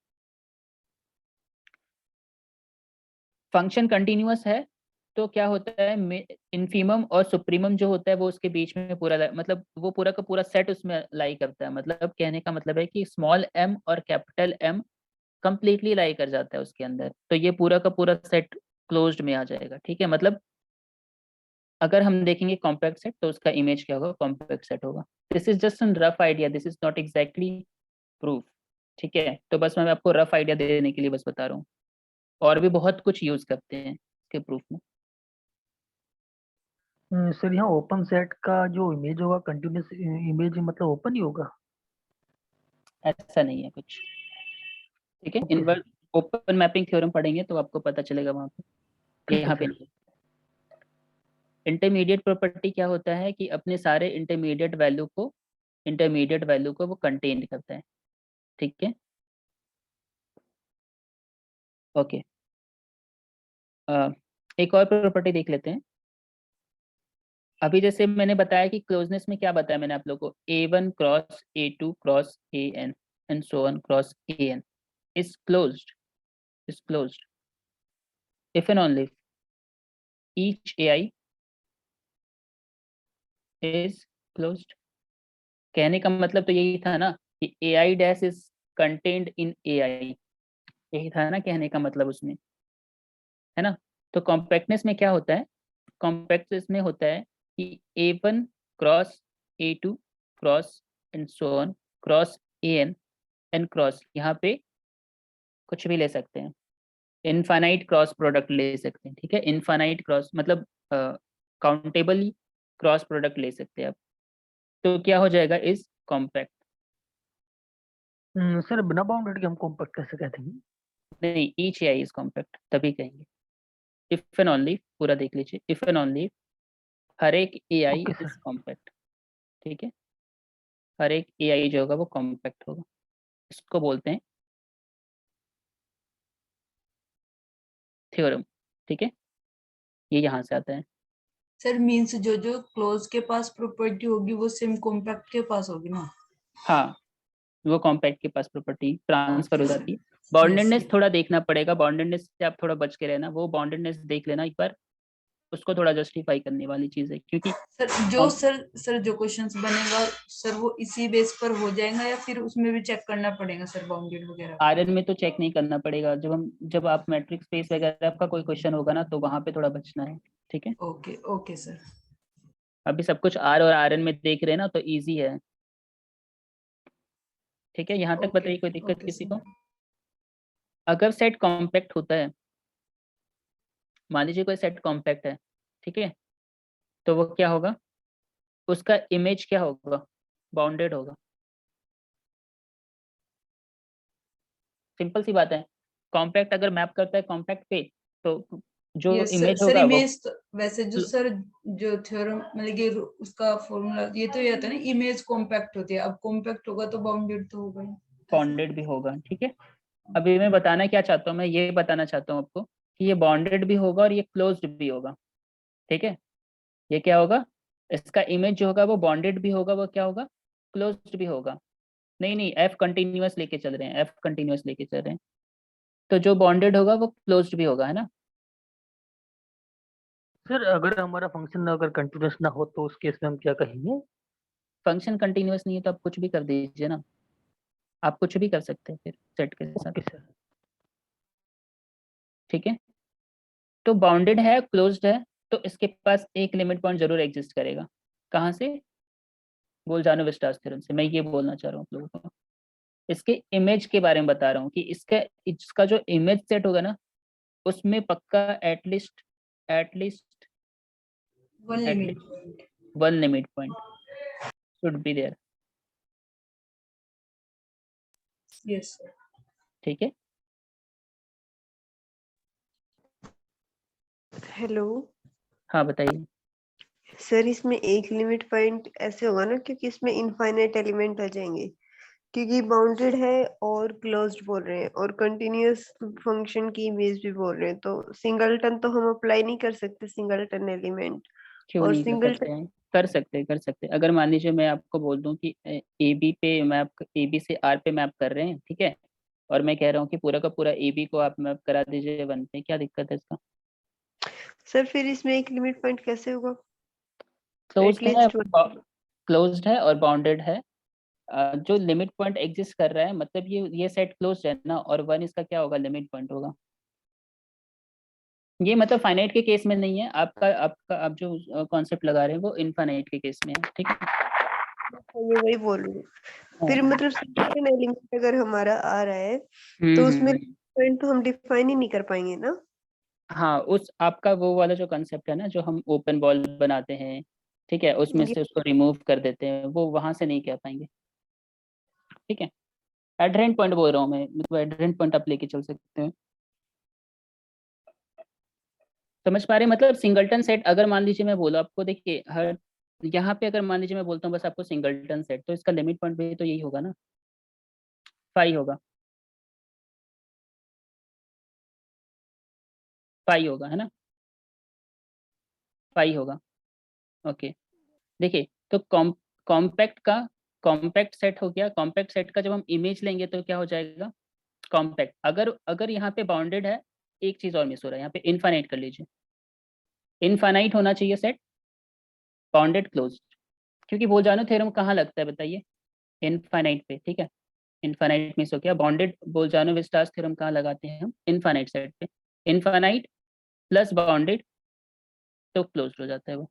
फंक्शन कंटिन्यूअस है, तो क्या होता है इन्फीमम और सुप्रीमम जो होता है वो उसके बीच में पूरा मतलब वो पूरा का पूरा सेट उसमें लाई करता है। मतलब कहने का मतलब है कि स्मॉल एम और कैपिटल एम कंप्लीटली लाई कर जाता है उसके अंदर, तो ये पूरा का पूरा सेट क्लोज्ड में आ जाएगा, ठीक है। मतलब अगर हम देखेंगे कॉम्पैक्ट सेट तो उसका इमेज क्या होगा? कॉम्पैक्ट सेट होगा। This is just an rough idea, this is not exactly proof, ठीक है। तो बस मैं आपको रफ आइडिया देने के लिए बस बता रहा हूँ, और भी बहुत कुछ यूज करते हैं इसके प्रूफ में। सर यहाँ ओपन सेट का जो इमेज होगा कंटिन्यूस इमेज मतलब ओपन ही होगा? ऐसा नहीं है कुछ, ठीक है। Okay inverse open mapping theorem पढ़ेंगे तो आपको पता चलेगा वहाँ पे, ठीक है यहाँ पे सर। नहीं। इंटरमीडिएट प्रॉपर्टी क्या होता है कि अपने सारे इंटरमीडिएट वैल्यू को वो कंटेन करता है, ठीक है। ओके, एक और प्रॉपर्टी देख लेते हैं। अभी जैसे मैंने बताया कि क्लोजनेस में क्या बताया मैंने आप लोगों को, A1 cross A2 cross AN and so on cross AN is closed if and only if each AI is closed। कहने का मतलब तो यही था ना कि AI dash is contained in AI, यही था ना कहने का मतलब उसमें, है ना। तो कॉम्पैक्टनेस में क्या होता है? कॉम्पैक्टनेस में होता है कि A1 cross A2 cross and so on cross AN n cross, यहाँ पे कुछ भी ले सकते हैं, इनफाइनाइट क्रॉस प्रोडक्ट ले सकते हैं, ठीक है। इनफाइनाइट क्रॉस मतलब काउंटेबल क्रॉस प्रोडक्ट ले सकते हैं आप, तो क्या हो जाएगा? Is compact. सर बिना बाउंडेड के हम कॉम्पैक्ट कैसे कहते हैं? नहीं, ईच एआई इज कॉम्पैक्ट तभी कहेंगे। इफ एंड ओनली, पूरा देख लीजिए, इफ एंड ओनली हर एक AI okay is sir. Compact, ठीक है। हर एक एआई जो होगा वो कॉम्पैक्ट होगा, इसको बोलते हैं थ्योरम, ठीक है। ये यहाँ से आता है। सर मीन्स जो जो क्लोज के पास प्रॉपर्टी होगी वो सेम कॉम्पैक्ट के पास होगी ना? हाँ, वो कॉम्पैक्ट के पास प्रॉपर्टी ट्रांसफर हो ओके जाती है। सर। बॉन्डेडनेस थोड़ा देखना पड़ेगा, बॉन्डेडनेस से आप थोड़ा बच के रहना, वो बॉन्डेडनेस देख लेना एक बार, उसको थोड़ा जस्टिफाई करने वाली चीज है, क्योंकि सर जो क्वेश्चंस बनेगा सर वो इसी बेस पर हो जाएगा या फिर उसमें भी चेक करना पड़ेगा सर बाउंडेड वगैरह? आरएन में तो चेक नहीं करना पड़ेगा। जब आप मैट्रिक्स स्पेस वगैरह का कोई क्वेश्चन होगा ना तो वहां पे थोड़ा बचना है, ठीक है। Okay okay sir. अभी सब कुछ आर और आरएन में देख रहे हैं ना तो इजी है। ठीक है, यहाँ तक Okay, बताइए कोई दिक्कत okay, किसी sir. को? अगर सेट कॉम्पैक्ट होता है, मान लीजिए कोई सेट कॉम्पैक्ट है, ठीक है, तो वो क्या होगा, उसका इमेज क्या होगा, बाउंडेड होगा। सिंपल सी बात है, कॉम्पैक्ट अगर मैप करता है कॉम्पैक्ट पे, तो जो Yes, इमेज सर होगा वो इमेज वैसे जो सर जो थ्योरम मतलब कि उसका फॉर्मूला ये तो ये आता है ना, इमेज कॉम्पैक्ट होती है, अब कॉम्पैक्ट होगा तो बाउंडेड तो होगा ही। बाउंडेड भी होगा। ठीक है, अभी मैं बताना क्या चाहता हूँ, मैं ये बताना चाहता हूँ आपको कि ये बाउंडेड भी होगा और ये क्लोज्ड भी होगा। ठीक है, ये क्या होगा, इसका इमेज जो होगा वो बाउंडेड भी होगा, वो क्या होगा, क्लोज्ड भी होगा। नहीं नहीं, एफ कंटिन्यूअस लेके चल रहे हैं, एफ कंटिन्यूअस लेके चल रहे हैं, तो जो बाउंडेड होगा वो क्लोज्ड भी होगा, है ना। सर अगर हमारा फंक्शन अगर कंटिन्यूस ना हो तो उस केस में हम क्या कहेंगे? फंक्शन कंटिन्यूअस नहीं है तो आप कुछ भी कर दीजिए ना, आप कुछ भी कर सकते हैं फिर सेट के साथ। Okay sir. ठीक है, तो बाउंडेड है, क्लोज्ड है, तो इसके पास एक लिमिट पॉइंट जरूर एग्जिस्ट करेगा। कहाँ से, बोल्जानो-विस्टार्स थ्योरम से। मैं ये बोलना चाह रहा हूँ आप लोगों को, इसके इमेज के बारे में बता रहा हूँ कि इसका जो इमेज सेट होगा ना, उसमें पक्का at least at least one limit at least one limit point should be there. Yes sir. ठीक है, हेलो हाँ बताइए। सर, इसमें एक लिमिट पॉइंट ऐसे होगा ना क्योंकि इसमें इनफाइनाइट एलिमेंट आ जाएंगे, क्योंकि बाउंडेड है और क्लोज्ड बोल रहे हैं और कंटिन्यूअस फंक्शन की इमेज भी बोल रहे हैं, तो सिंगलटन तो हम अप्लाई नहीं कर सकते, सिंगलटन एलिमेंट। क्यों और नहीं कर सकते सिंगलटन हैं, कर सकते हैं। अगर मान लीजिए मैं आपको बोल दूं कि ए बी पे मैप, ए बी से आर पे मैप कर रहे हैं, ठीक है, और मैं कह रहा हूँ कि पूरा का पूरा ए बी को आप मैप करा दीजिए वन पे, क्या दिक्कत है इसका। सर फिर इसमें एक लिमिट पॉइंट कैसे होगा? क्लोज्ड है, एटलीस्ट क्लोज्ड है और बाउंडेड है। जो लिमिट पॉइंट एग्जिस्ट कर रहा है मतलब ये सेट क्लोज्ड है ना, और वन इसका क्या होगा, लिमिट पॉइंट होगा। ये मतलब फाइनाइट के केस में नहीं है, आपका आप जो कॉन्सेप्ट लगा रहे हैं वो इनफाइनाइट के केस में है। ठीक है, ये वही बोल रही हूँ। फिर हाँ। मतलब सिंगलटन एलिमेंट अगर हमारा आ रहा है तो उसमें हम्म। पॉइंट तो हम डिफाइन ही नहीं कर पाएंगे ना। हाँ, उस आपका वो वाला जो कंसेप्ट है ना, जो हम ओपन बॉल बनाते हैं, ठीक है, उसमें ये से उसको रिमूव कर देते हैं, वो वहां से नहीं कह पाएंगे। ठीक है, एडहेरेंट पॉइंट बोल रहा हूँ मैं, मतलब एडहेरेंट पॉइंट आप लेके चल सकते हैं। समझ पा रहे हैं? मतलब सिंगलटन सेट अगर मान लीजिए मैं बोला आपको, देखिए हर यहाँ पे अगर मान लीजिए मैं बोलता हूँ बस आपको सिंगलटन सेट, तो इसका लिमिट पॉइंट भी तो यही होगा ना, फाई होगा, फाई होगा, है ना, फाई होगा। ओके, देखिए तो कॉम्पैक्ट का कॉम्पैक्ट सेट हो गया, कॉम्पैक्ट सेट का जब हम इमेज लेंगे तो क्या हो जाएगा, कॉम्पैक्ट। अगर अगर यहाँ पे बाउंडेड है, एक चीज और मिस हो रहा है यहाँ पे, इनफाइनाइट कर लीजिए, इनफाइनाइट होना चाहिए सेट, बाउंडेड क्लोज, क्योंकि बोल्जानो थ्योरम कहाँ लगता है बताइए, इनफाइनाइट पे। ठीक है, इनफाइनाइट मिस हो गया, बाउंडेड बोल्जानो विस्टार्स थ्योरम कहाँ लगाते हैं हम, इनफाइनाइट सेट पे, इनफाइनाइट प्लस बाउंडेड तो क्लोज हो जाता है वो,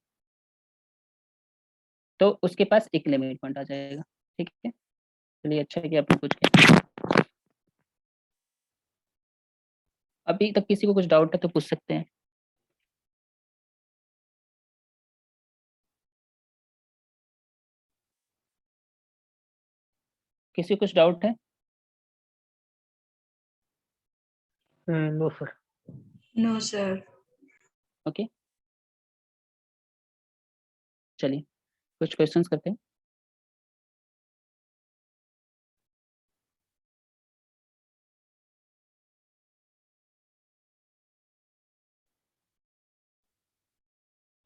तो उसके पास एक लिमिट पॉइंट आ जाएगा। ठीक है, चलिए अच्छा है कि आपने कुछ किया। अभी तक किसी को कुछ डाउट है तो पूछ सकते हैं। किसी को कुछ डाउट है? No sir. No sir. Okay, चलिए कुछ क्वेश्चंस करते हैं।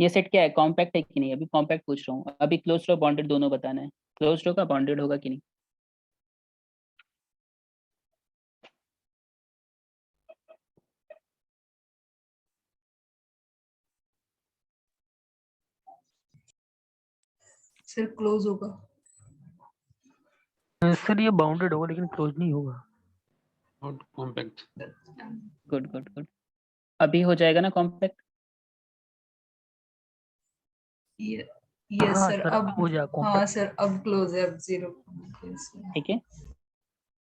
ये सेट क्या है, कॉम्पैक्ट है कि नहीं, अभी कॉम्पैक्ट पूछ रहा हूँ, अभी क्लोज्ड और बाउंडेड दोनों बताना है, क्लोज्ड होगा बाउंडेड होगा कि नहीं। सर क्लोज होगा। सर ये बाउंडेड होगा लेकिन क्लोज नहीं होगा। Not compact. Good good good, अभी हो जाएगा ना कॉम्पैक्ट। यस हाँ सर, सर अब हो जाएगा हाँ कॉम्पैक्ट। सर अब क्लोज है, अब जीरो। ठीक है,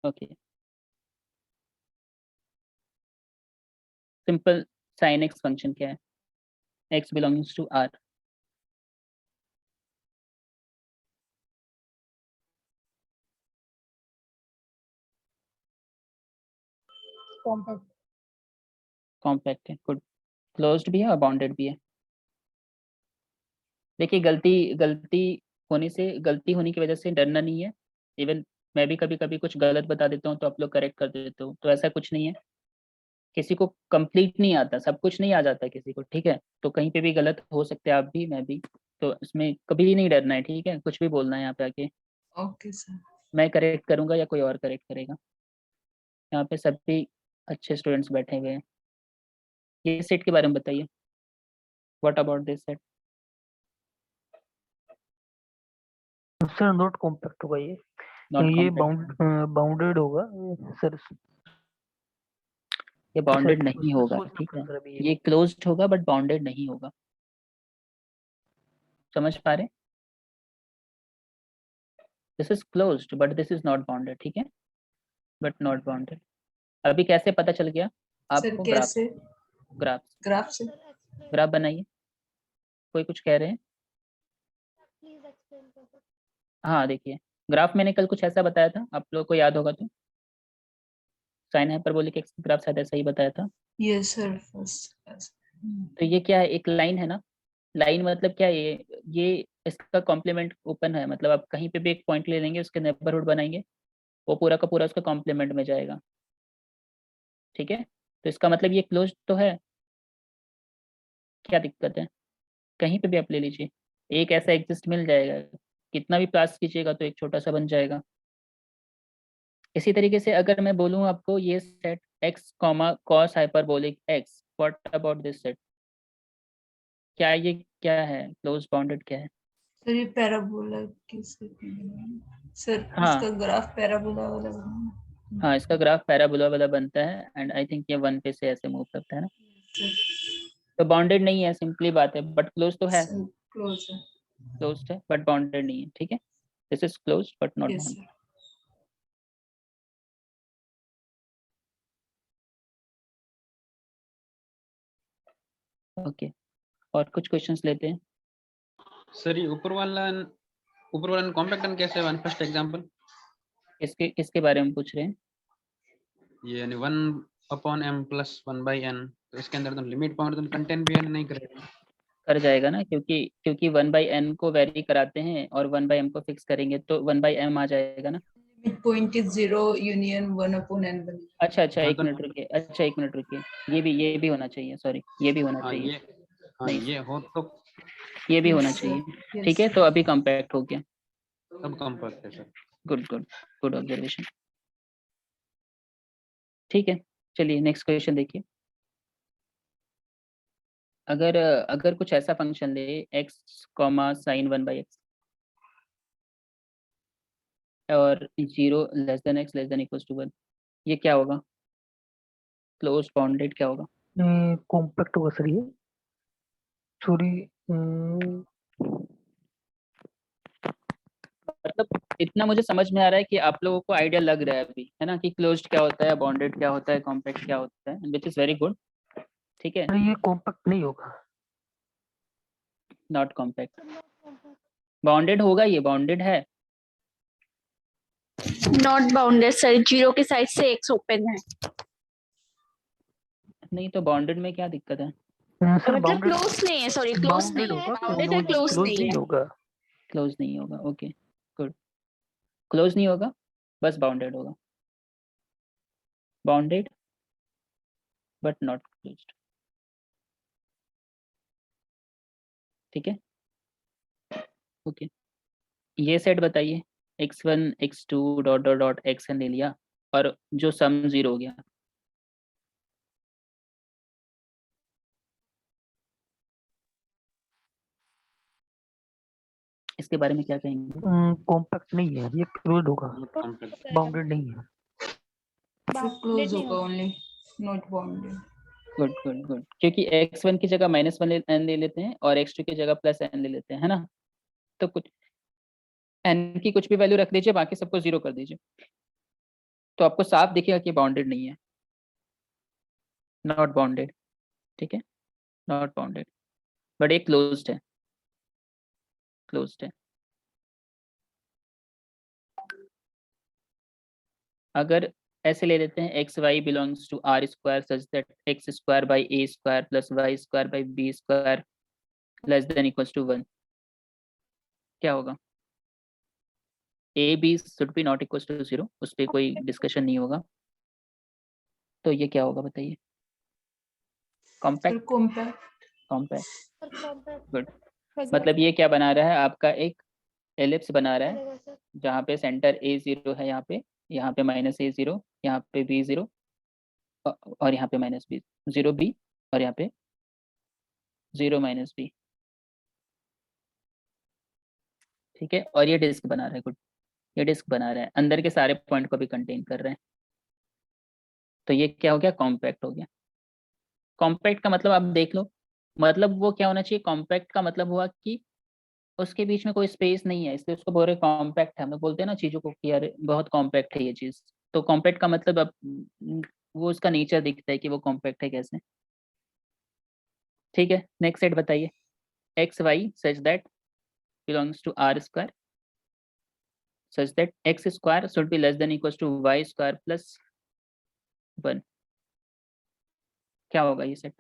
okay, simple sin x function क्या है? x belongings to r। Compact है, गुड। क्लोज्ड भी है और बाउंडेड भी है। देखिए, गलती होने की वजह से डरना नहीं है। इवन मैं भी कभी कभी कुछ गलत बता देता हूँ तो आप लोग करेक्ट कर देते हो, तो ऐसा कुछ नहीं है। किसी को कंप्लीट नहीं आता, सब कुछ नहीं आ जाता किसी को, ठीक है? तो कहीं पे भी गलत हो सकते हैं, आप भी मैं भी। तो इसमें कभी भी नहीं डरना है, ठीक है? कुछ भी बोलना है यहाँ पे आके। Okay sir. मैं करेक्ट करूंगा या कोई और करेक्ट करेगा। यहाँ पे सभी अच्छे स्टूडेंट्स बैठे हुए हैं। ये सेट के बारे में बताइए, what about this set? Sir not compact होगा ये नॉट ये कॉम्पैक्ट। बाउंडेड होगा सर। ये बाउंडेड सर नहीं होगा, सोच ठीक है? सर अभी ये क्लोज्ड होगा बट बाउंडेड नहीं होगा। समझ पा रहे? This is closed but this is not bounded, ठीक है? But not bounded. अभी कैसे पता चल गया सर आपको? कैसे? ग्राफ ग्राफ से। ग्राफ बनाइए। कोई कुछ कह रहे हैं? हाँ, देखिए, ग्राफ मैंने कल कुछ ऐसा बताया था, आप लोग को याद होगा तो। साइन हाइपरबोलिक एक्स ग्राफ शायद ऐसा ही बताया था। Yes sir, first. तो ये क्या है? एक लाइन है ना। लाइन मतलब क्या है? ये इसका कॉम्प्लीमेंट ओपन है, मतलब आप कहीं पे भी एक पॉइंट ले लेंगे, उसके नेबरहुड बनाएंगे, वो पूरा का पूरा उसका कॉम्प्लीमेंट में जाएगा, ठीक है? तो इसका मतलब ये क्लोज तो है। क्या दिक्कत है? कहीं पे भी आप ले लीजिए, एक ऐसा एग्जिस्ट मिल जाएगा। कितना भी पास कीजिएगा तो एक छोटा सा बन जाएगा। इसी तरीके से अगर मैं बोलूँ आपको ये set x comma cos hyperbolic x, what about this set? क्या ये क्या है? क्लोज बाउंडेड क्या है? सर ये पैराबोला किससे? सर हाँ इसका ग्राफ पैराबोला वाला बना। हाँ, इसका ग्राफ पैराबोला वाला बनता है एंड आई थिंक ये 1 पे से ऐसे मूव करता है ना। तो बाउंडेड नहीं है, सिंपली बात है, बट क्लोज तो है। क्लोज है। क्लोज है बट बाउंडेड नहीं है, ठीक है? This is close but not yes bounded. Sir. Okay, और कुछ क्वेश्चंस लेते हैं। सर ये ऊपर वाला कॉम्पैक्टन कैसे वन फर्स्ट एग्जांपल? किसके बारे में पूछ रहे हैं? ये यानी 1/m + 1/n, तो इसके अंदर तो लिमिट पॉइंट तो कंटेंट भी नहीं करेगा। कर जाएगा ना, क्योंकि 1/n को वेरी कराते हैं और 1/m को फिक्स करेंगे तो 1/m आ जाएगा ना। Limit point is 0 union 1/n बनेगा। अच्छा अच्छा, हाँ एक तो मिनट रुकिए, अच्छा एक मिनट रुकिए, ये भी होना चाहिए, सॉरी, ये भी होना हाँ चाहिए। नहीं, ये हो तो ये भी होना यस सर। चाहिए, ठीक है? तो अभी कॉम्पैक्ट हो गया। सब कॉम्पैक्ट है sir. Good good good observation. ठीक है, चलिए नेक्स्ट क्वेश्चन देखिए। अगर अगर कुछ ऐसा फंक्शन ले x कॉमा साइन 1/x और 0 less than x less than equals to 1, ये क्या होगा? क्लोज बाउंडेड क्या होगा? कॉम्पैक्ट होगा सर ये। सॉरी मतलब इतना मुझे समझ में आ रहा है कि आप लोगों को आइडिया लग रहा है अभी, है ना, कि क्लोज्ड क्या होता है, बाउंडेड क्या होता है, कॉम्पैक्ट क्या होता है, विच इज वेरी गुड, ठीक है? ये कॉम्पैक्ट नहीं होगा। Not compact. बाउंडेड होगा, ये बाउंडेड है। नॉट बाउंडेड सर, 0 के साइड से x ओपन है। नहीं तो बाउंडेड में क्या दिक्कत है? सर मतलब बाउंडेड क्लोज नहीं है, सॉरी क्लोज नहीं है, बाउंडेड है, क्लोज क्लोज नहीं नहीं है। होगा। क्लोज नहीं होगा, ओके गुड। क्लोज नहीं होगा, बस बाउंडेड होगा। बाउंडेड बट नॉट क्लोज्ड, ठीक है? ओके, ये सेट बताइए, x1 x2 dot dot dot xn ले लिया और जो सम 0 हो गया, इसके बारे में क्या कहेंगे? कॉम्पैक्ट नहीं है, ये क्लोज होगा, नॉट कॉम्पैक्ट। बाउंडेड नहीं है। क्लोज होगा only, not bounded. Good good good, क्योंकि x1 की जगह -1 n ले लेते हैं और x2 की जगह +n ले लेते हैं, है ना? तो कुछ n की कुछ भी वैल्यू रख दीजिए, बाकी सबको 0 कर दीजिए। तो आपको साफ दिखेगा कि बाउंडेड नहीं है, नॉट बाउंडेड, ठीक है, नॉट बाउंडेड, बट ये क्लोज्ड है, क्लोज्ड है। अगर ऐसे ले लेते हैं x y belongs to are square such that x square by a square plus y square by b square less than equals to 1, क्या होगा? A b should be not equals to 0, उस पर कोई डिस्कशन नहीं होगा। तो ये क्या होगा बताइए? Sir compact, compact. Compact, good. मतलब ये क्या बना रहा है आपका, एक एलिप्स बना रहा है जहाँ पे सेंटर A0 है, यहाँ पे -A0, यहाँ पे B0 और यहाँ पे -B, 0B और यहाँ पे 0 -B, ठीक है। और ये डिस्क बना रहा है, गुड, ये डिस्क बना रहा है, अंदर के सारे पॉइंट को भी कंटेन कर रहे हैं। तो ये क्या हो गया? कॉम्पैक्ट हो गया। कॉम्पैक्ट का मतलब आप देख लो, मतलब वो क्या होना चाहिए? कॉम्पैक्ट का मतलब हुआ कि उसके बीच में कोई स्पेस नहीं है, इसलिए उसको बोल रहे कॉम्पैक्ट है। हम लोग बोलते हैं ना चीज़ों को कि यार बहुत कॉम्पैक्ट है ये चीज़, तो कॉम्पैक्ट का मतलब अब वो उसका नेचर दिखता है कि वो कॉम्पैक्ट है कैसे, ठीक है। नेक्स्ट सेट बताइए, x y such that belongs to are square such that x square should be less than equal to y square plus 1, क्या होगा ये सेट?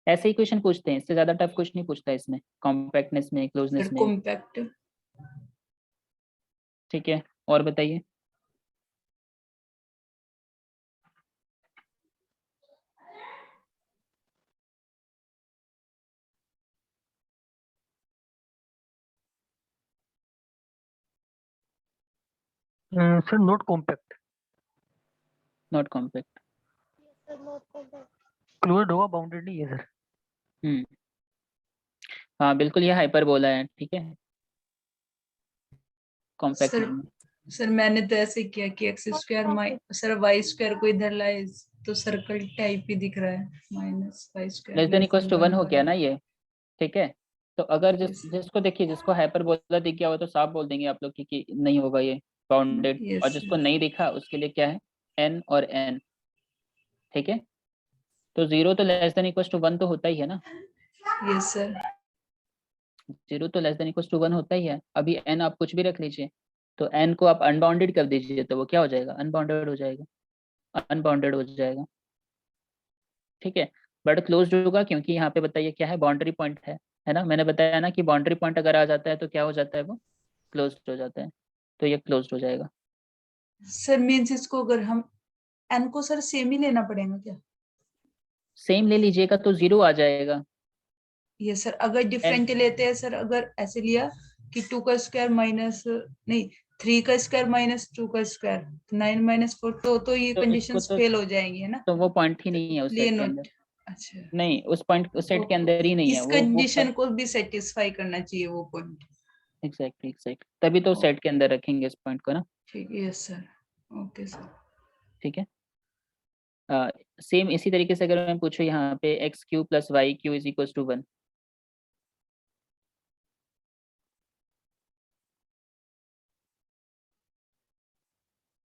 ऐसे ही क्वेश्चन पूछते हैं, इससे ज्यादा टफ कुछ नहीं पूछता इसमें, कॉम्पैक्टनेस में, क्लोजनेस सर में, कॉम्पैक्ट। ठीक है। और बताइए, sir not compact, not compact, closed होगा, बाउंडेड नहीं है सर। हाँ बिल्कुल, ये हाइपरबोला है, ठीक है, कॉम्पैक्ट सर नहीं है। सर मैंने तो ऐसे किया कि x square sir y square को इधर लाए तो सर्कल टाइप ही दिख रहा है, -y square less than equal to 1 हो गया -1 ना ये, ठीक है। तो अगर यस जिसको देखिए, जिसको हाइपरबोला दिख गया हो तो साफ बोल देंगे आप लोग कि नहीं होगा ये बाउंडेड, और यस जिसको नहीं दिखा उसके लिए क्या है? n और n, ठीक है। तो 0 तो लेस देन इक्वल टू 1 तो होता ही है ना, यस सर 0 तो लेस देन इक्वल टू 1 होता ही है। अभी n आप कुछ भी रख लीजिए, तो n को आप अनबाउंडेड कर दीजिए तो वो क्या हो जाएगा? अनबाउंडेड हो जाएगा, अनबाउंडेड हो जाएगा, ठीक है। बट क्लोज्ड होगा क्योंकि यहाँ पे बताइए क्या है? बाउंड्री पॉइंट है ना, मैंने बताया ना कि बाउंड्री पॉइंट अगर आ जाता है तो क्या हो जाता है? वो क्लोज्ड हो जाता है, तो ये क्लोज्ड हो जाएगा। सर मीन्स इसको अगर हम एन को सर सेम ही लेना पड़ेगा क्या? सेम ले लीजिएगा तो 0 आ जाएगा। ये सर अगर डिफरेंट लेते हैं सर, अगर ऐसे लिया कि 2 का स्क्वायर माइनस नहीं 3 का स्क्वायर -2 का स्क्वायर 9 - 4 तो ये तो इसको कंडीशंस फेल हो जाएंगी है ना, तो वो पॉइंट ही नहीं है उस लिए सेट के अंदर, नोट। अच्छा नहीं उस पॉइंट उस सेट के अंदर ही नहीं है इस वो कंडीशन को भी सेटिस्फाई करना चाहिए वो पॉइंट। एग्जैक्टली एग्जैक्ट, तभी तो सेट के अंदर रखेंगे इस पॉइंट को ना, ठीक है यस सर ओके सर। ठीक है। सेम इसी तरीके से अगर मैं पूछूं यहाँ पे x³ + y³ = 1,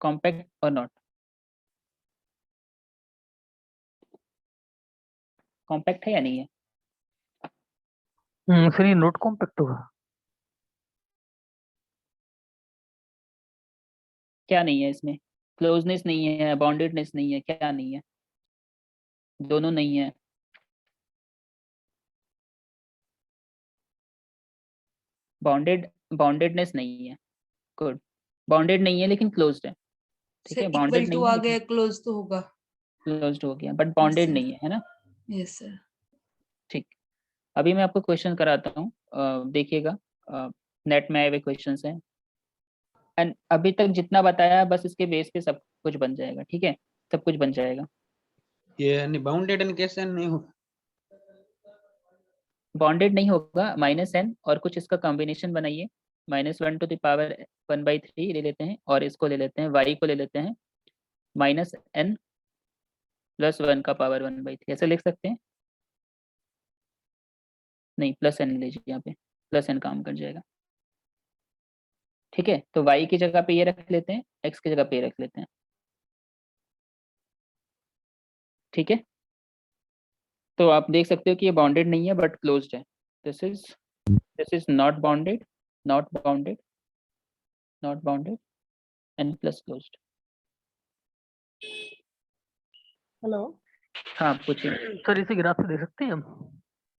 कॉम्पैक्ट और नॉट, कॉम्पैक्ट है या नहीं है? सर ये नॉट कॉम्पैक्ट होगा। क्या नहीं है इसमें? क्लोजनेस नहीं है, बाउंडेडनेस नहीं है, क्या नहीं है? दोनों नहीं है। बाउंडेडनेस नहीं है, गुड, बाउंडेड नहीं है लेकिन क्लोज्ड है, ठीक है। सर इक्वल बाउंडेड टू नहीं है आ लेकिन गया, क्लोज तो होगा। क्लोज्ड हो गया, बट यस बाउंडेड सर नहीं है ना, यस सर ठीक। अभी मैं आपको क्वेश्चन कराता हूँ, देखिएगा, नेट में आए हुए क्वेश्चन हैं, एंड अभी तक जितना बताया बस इसके बेस पे सब कुछ बन जाएगा, ठीक है, सब कुछ बन जाएगा। ये बाउंडेड एंड कैसे नहीं हो? बाउंडेड नहीं होगा, -n और कुछ इसका कॉम्बिनेशन बनाइए, -1 to the power 1/3 ले लेते हैं, और इसको ले लेते हैं, y को ले लेते हैं -n + 1 का पावर 1/3, ऐसे लिख सकते हैं, नहीं +n लीजिए, यहाँ पे +n काम कर जाएगा, ठीक है, तो y की जगह पे ये रख लेते हैं, x की जगह पे ये रख लेते हैं। ठीक है, तो आप देख सकते हो कि ये बाउंडेड नहीं है बट क्लोज्ड है। This is not bounded, not bounded, not bounded and plus closed. Hello. हाँ पूछिए। सर इसे ग्राफ से दे सकते हैं हम?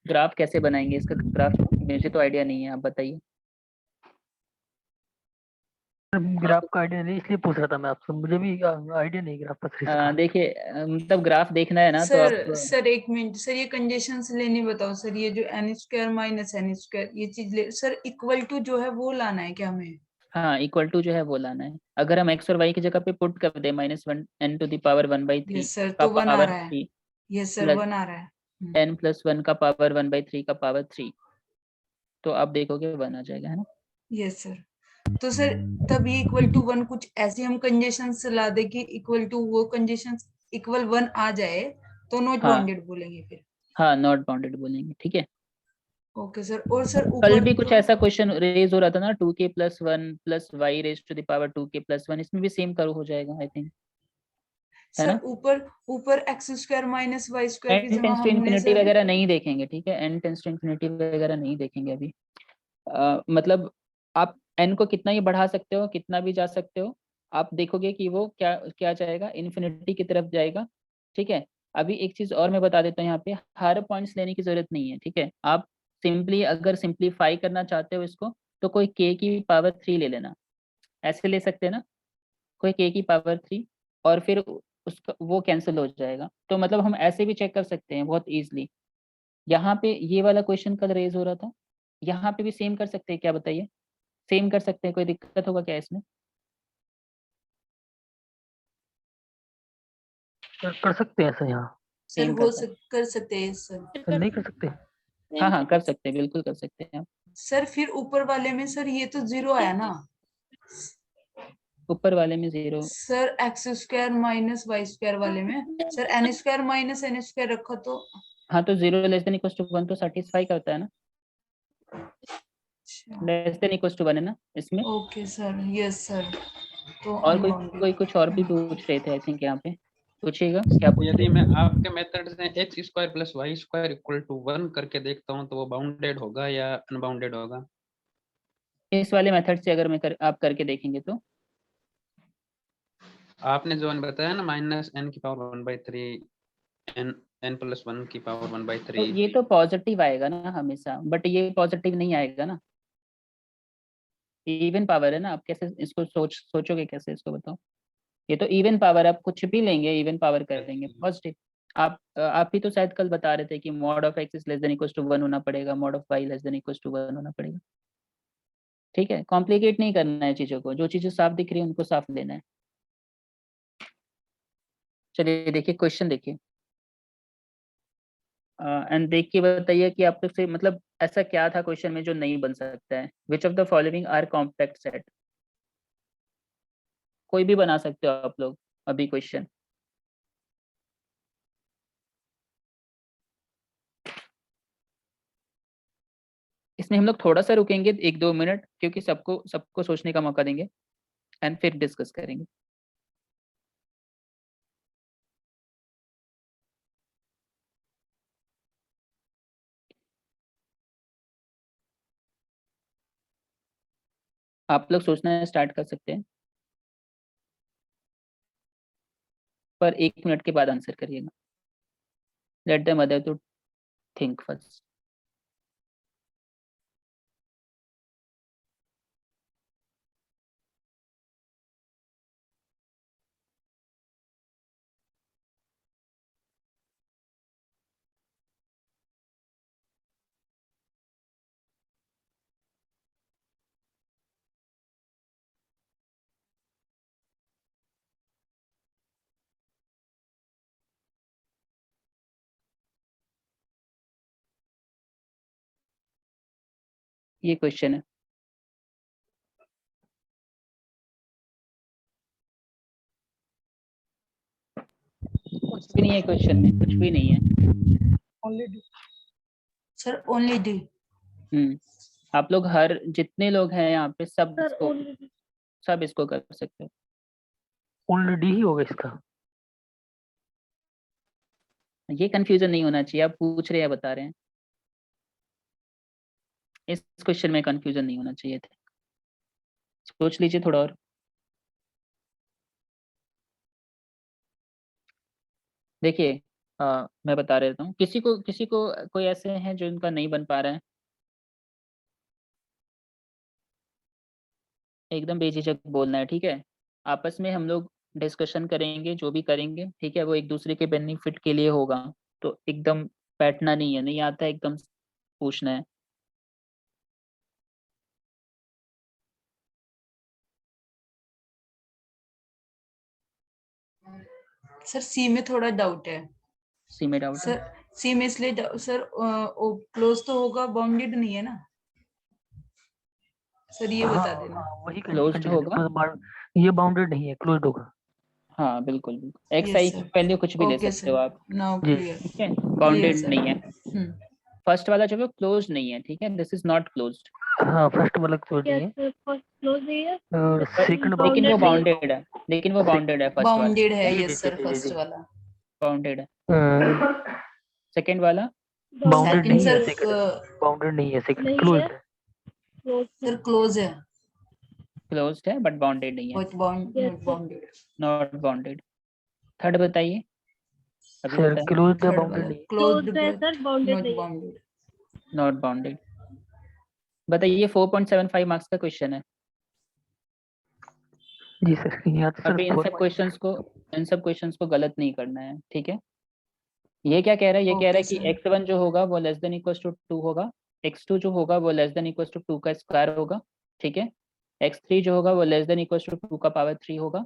ग्राफ कैसे बनाएंगे इसका? ग्राफ मुझे तो आइडिया नहीं है, आप बताइए। ग्राफ का आइडिया नहीं, इसलिए पूछ रहा था मैं आपसे, मुझे भी आइडिया नहीं ग्राफ का सर इसका। देखिए मतलब ग्राफ देखना है ना तो सर आप सर एक मिनट सर, ये कंडीशंस लेनी बताओ सर। ये जो n square minus n square ये चीज ले सर, इक्वल टू जो है वो लाना है क्या हमें? हाँ इक्वल टू जो है वो लाना है। अगर हम x और y की जगह पे पुट कर दे -1 n to the power 1/3 yes sir, का तो 1 आ पावर रहा है। 3 यस सर, प्लस 1 आ रहा है। n प्लस 1 का पावर 1/3 का पावर 3, तो आप देखोगे 1 आ जाएगा, है ना। Yes sir. तो सर तब ये इक्वल टू 1 कुछ ऐसी हम कंडीशंस ला दे कि इक्वल टू वो कंडीशंस इक्वल 1 आ जाए तो नॉट हाँ बाउंडेड बोलेंगे फिर। हाँ नॉट बाउंडेड बोलेंगे, ठीक है। Okay sir. और सर कल ऊपर भी कुछ तो ऐसा क्वेश्चन रेज हो रहा था ना, 2k + 1 + y raise to the power 2k + 1, इसमें भी सेम करो हो जाएगा आई थिंक, है सर ना। ऊपर ऊपर x square minus y square की n जगह टेंस टू हमने इन्फिनिटी सर वगैरह नहीं देखेंगे, ठीक है, n टेंस टू इन्फिनिटी वगैरह नहीं देखेंगे अभी। मतलब आप n को कितना ही बढ़ा सकते हो, कितना भी जा सकते हो, आप देखोगे कि वो क्या क्या जाएगा, इन्फिनिटी की तरफ जाएगा, ठीक है। अभी एक चीज और मैं बता देता हूँ, यहाँ पे हर पॉइंट्स लेने की जरूरत नहीं है, ठीक है। आप सिंपली अगर सिंप्लीफाई करना चाहते हो इसको, तो कोई k की पावर 3 ले लेना, ऐसे ले सकते हैं ना, कोई k की पावर 3, और फिर उसका वो कैंसिल हो जाएगा। तो मतलब हम ऐसे भी चेक कर सकते हैं बहुत ईजिली। यहाँ पे ये वाला क्वेश्चन कल रेज हो रहा था, यहाँ पे भी सेम कर सकते हैं क्या, बताइए। सेम कर सकते हैं, कोई दिक्कत होगा क्या इसमें? कर सकते हैं ऐसा यहाँ? सर सेम हो करता है। कर सकते हैं सर। सर नहीं कर सकते? हाँ हाँ कर सकते हैं, बिल्कुल कर सकते हैं आप। सर फिर ऊपर वाले में सर ये तो 0 आया ना ऊपर वाले में 0? Sir, x square minus y square वाले में sir n square minus n square रखा तो हाँ तो 0 < 1 तो सेटिस्फाई करता है ना, < 1 है ना इसमें। Okay sir. Yes sir. तो और कोई कुछ और भी अनबाउंडेड। पूछ रहे थे आई थिंक, यहाँ पे पूछिएगा क्या पूछ यदि रहे मैं आपके मेथड से x square plus y square equal to 1 करके देखता हूँ तो वो बाउंडेड होगा या अनबाउंडेड होगा? थे इस वाले मेथड से, अगर आप करके देखेंगे तो। आपने जो बताया ना -n की पावर 1/3 n प्लस 1 की पावर तो 1/3। ये तो पॉजिटिव आएगा ना हमेशा, बट ये पॉजिटिव नहीं आएगा ना, इवन पावर है ना। आप कैसे इसको सोचोगे कैसे, इसको बताओ। ये तो इवन पावर, आप कुछ भी लेंगे इवन पावर कर देंगे पॉजिटिव। आप ही तो शायद कल बता रहे थे कि mod of x is less than equal to 1 होना पड़ेगा, mod of y less than equal to 1 होना पड़ेगा। ठीक है, कॉम्प्लिकेट नहीं करना है चीजों को, जो चीजें साफ दिख रही है उनको साफ लेना है। चलिए देखिए क्वेश्चन देखिए, एंड देख के बताइए कि आप लोग से मतलब ऐसा क्या था क्वेश्चन में जो नहीं बन सकता है। Which of the following are compact set? कोई भी बना सकते हो आप लोग अभी क्वेश्चन। इसमें हम लोग थोड़ा सा रुकेंगे 1-2 मिनट, क्योंकि सबको सबको सोचने का मौका देंगे एंड फिर डिस्कस करेंगे। आप लोग सोचना स्टार्ट कर सकते हैं, पर 1 मिनट के बाद आंसर करिएगा। Let the mother to think first. ये क्वेश्चन है, कुछ भी नहीं है क्वेश्चन में, कुछ भी नहीं है। Sir only D. हम्म आप लोग हर जितने लोग हैं यहाँ पे सब सर इसको already कर सकते हो। ऑलरेडी ही होगा इसका। ये कंफ्यूजन नहीं होना चाहिए, आप पूछ रहे हैं बता रहे हैं, इस क्वेश्चन में कंफ्यूजन नहीं होना चाहिए थे। सोच लीजिए थोड़ा और। देखिए मैं बता रहता हूँ, किसी को कोई ऐसे हैं जो इनका नहीं बन पा रहा है, एकदम बेझिझक बोलना है, ठीक है। आपस में हम लोग डिस्कशन करेंगे, जो भी करेंगे ठीक है वो एक दूसरे के बेनिफिट के लिए होगा। तो एकदम बैठना नहीं है, नहीं आता है एकदम पूछना है। सर सी में थोड़ा डाउट है। सी में डाउट है। सर सी में इसलिए सर क्लोज तो होगा, बाउंडेड नहीं है ना सर, ये बता देना। वही Closed कंडीशन होगा। ये बाउंडेड नहीं है, क्लोज्ड होगा। हाँ बिल्कुल बिल्कुल, एक्स आई यस की सर, वैल्यू कुछ भी ले ओके सकते हो सर, आप, नाउ जी। क्लियर। ठीक है, क्लियर बाउंडेड सर। नहीं है। फर्स्ट वाला जो है क्लोज नहीं है, ठीक है, दिस इज नॉट क्लोज्ड। हाँ, फर्स्ट वाला क्लोज नहीं yes है sir, first close है और सेकंड लेकिन वो bounded नहीं है। बाउंडेड है, लेकिन वो बाउंडेड है फर्स्ट वाला, बाउंडेड है, जी जी यस जी सर, जी फर्स्ट जी वाला। बाउंडेड है। जी। सेकंड वाला बाउंडेड सेकंड नहीं है, सर सेकंड बाउंडेड नहीं है, सेकंड नहीं क्लोज्ड है, है। close सर है। क्लोज है, क्लोज्ड है बट बाउंडेड नहीं है, but bound Yes, not sir. Bounded. Not bounded. Third बताइए, अभी सर बताए। क्लोज्ड है, थर्ड बाउंडेड वाला नहीं है। क्लोज्ड Closed है बट sir, bounded नॉट नहीं है। बाउंडेड। Not bounded. बताइए 4.75 मार्क्स का क्वेश्चन है। जी सर, यहाँ तो सर अभी इन सब क्वेश्चंस को गलत नहीं करना है, ठीक है। ये क्या कह रहा है, ये कह रहा ओके है कि सर, x1 जो होगा वो लेस देन इक्वल टू 2 होगा, x2 जो होगा वो लेस देन इक्वल टू 2 का स्क्वायर होगा, ठीक है, x3 जो होगा वो लेस देन इक्वल टू 2 का पावर 3 होगा।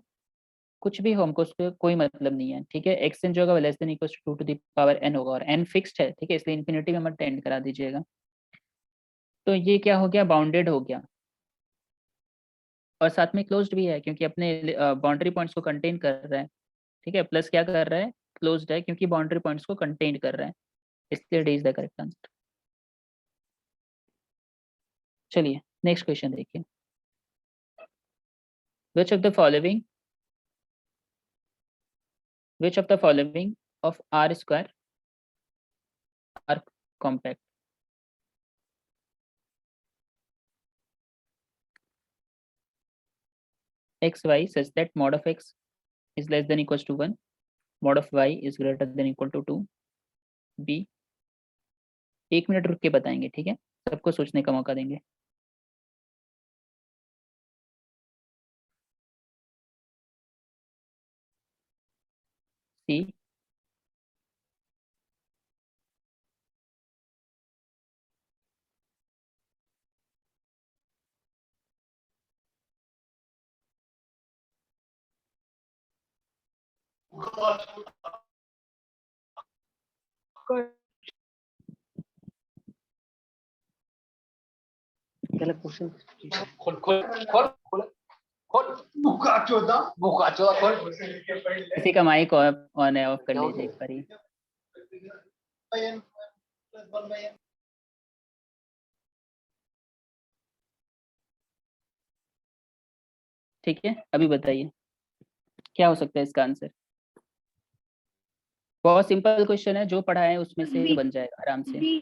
कुछ भी हो, हमको उस पर कोई मतलब नहीं है, ठीक है। xn जो होगा वो less than equal to 2 to the power n होगा, और n फिक्स्ड है, ठीक है, इसलिए इन्फिनिटी में मत टेंड करा दीजिएगा। तो ये क्या हो गया, बाउंडेड हो गया, और साथ में क्लोज्ड भी है क्योंकि अपने बाउंड्री पॉइंट्स को कंटेन कर रहा है, ठीक है। प्लस क्या कर रहा है, क्लोज्ड है क्योंकि बाउंड्री पॉइंट्स को कंटेन कर रहा है, इसलिए d is the correct answer. चलिए नेक्स्ट क्वेश्चन देखिए। Which of the following of r square are compact? X y such that mod of x is less than equals to 1, mod of y is greater than equal to 2, b। 1 minute रुक के बताएंगे, ठीक है, सबको सोचने का मौका देंगे। सी, गलत क्वेश्चन। किसी का माइक ऑन है, ऑफ कर लीजिए एक बार ही। ठीक है, अभी बताइए क्या हो सकता है इसका आंसर। बहुत सिंपल क्वेश्चन है, जो पढ़ा है उसमें से B, बन जाएगा आराम से। B,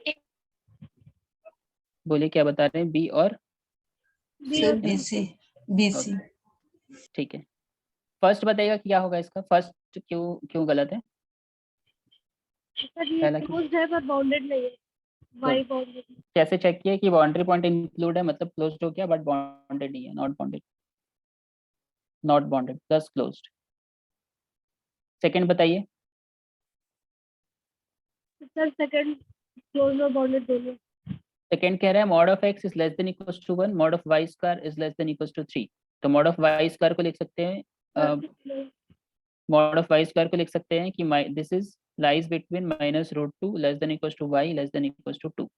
बोलिए क्या बता रहे हैं, बी और B सर और C। BC, BC. ठीक है, फर्स्ट बताइएगा क्या होगा इसका, फर्स्ट क्यों गलत है? सर ये पहला क्यों? closed है पर bounded नहीं है। Y bounded है। कैसे चेक किया कि बाउंड्री पॉइंट इंक्लूड है, मतलब क्लोज्ड हो गया बट बाउंडेड नहीं है, not bounded plus closed. Second बताइए। सर सेकंड closed और bounded दोनों। सेकंड कह रहा है mod of x is less than equal to 1, mod of y square is less than equal to 3। तो mod of y स्क्वायर को लिख सकते हैं, mod of y स्क्वायर को लिख सकते हैं कि this is lies between minus root 2 less than equal to y less than equal to 2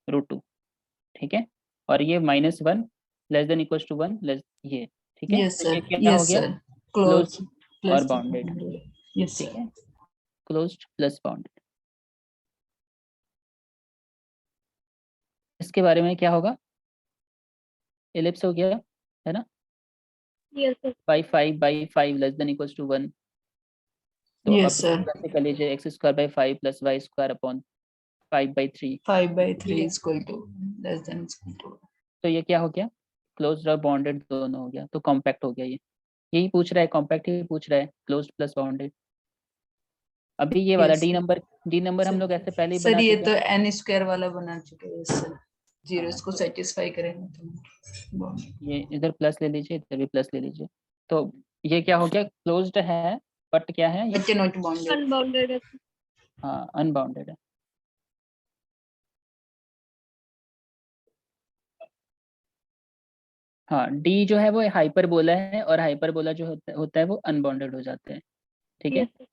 root 2, ठीक है। और ये -1 less than equal to 1 less, ये ठीक है। यस तो ये सर, क्या हो यस गया, सर, क्लोज क्लोज और बाउंडेड, यस ठीक सर। है, क्लोज्ड प्लस बाउंडेड। इसके बारे में क्या होगा, एलिप्स हो गया है ना, Yes, sir. by 5 less than equals to 1, तो अब Yes, sir. वैसे कर लीजिए x square by 5 plus y square upon 5/3, 5/3 is equal to less than equal to. तो ये क्या हो गया, क्लोज्ड और बाउंडेड दोनों हो गया, तो कॉम्पैक्ट हो गया। ये यही पूछ रहा है, कॉम्पैक्ट ही पूछ रहा है, क्लोज्ड प्लस बाउंडेड। अभी ये वाला Yes, डी sir. नंबर हम लोग ऐसे पहले ही सर बना ये चुके तो हैं। n स्क्वायर वाला बना चुके हैं सर, जीरोस को तो सेटिस्फाई करेंगे तो ये इधर प्लस ले लीजिए, इधर भी प्लस ले लीजिए, तो ये क्या हो गया, क्लोज्ड है बट क्या है ये, बट नॉट बाउंडेड। Unbounded है। हाँ अनबाउंडेड है। हाँ डी जो है वो हाइपरबोला है, और हाइपरबोला जो होता है वो अनबाउंडेड हो जाते हैं, ठीक है। Yes, sir.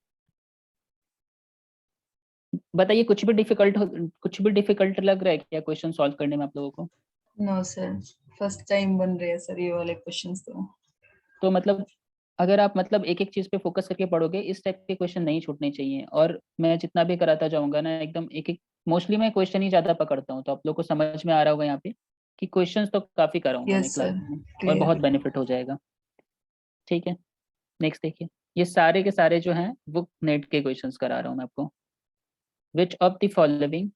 बताइए कुछ भी डिफिकल्ट लग रहा है क्या क्वेश्चन सॉल्व करने में आप लोगों को? नो सर, फर्स्ट टाइम बन रहे हैं सर ये वाले क्वेश्चंस तो मतलब अगर आप मतलब एक एक चीज पे फोकस करके पढ़ोगे, इस टाइप के क्वेश्चन नहीं छूटने चाहिए। और मैं जितना भी कराता जाऊंगा ना, एकदम एक एक मोस्टली मैं क्वेश्चन ही ज्यादा पकड़ता हूँ, तो आप लोग को समझ में आ रहा होगा यहाँ पे कि क्वेश्चंस तो काफी कराऊंगा मैं यस क्लास सर, में, और बहुत क्लियर। बेनिफिट हो जाएगा, ठीक है। नेक्स्ट देखिए, ये सारे के सारे जो हैं वो नेट के क्वेश्चंस करा रहा हूँ मैं आपको। विच of the following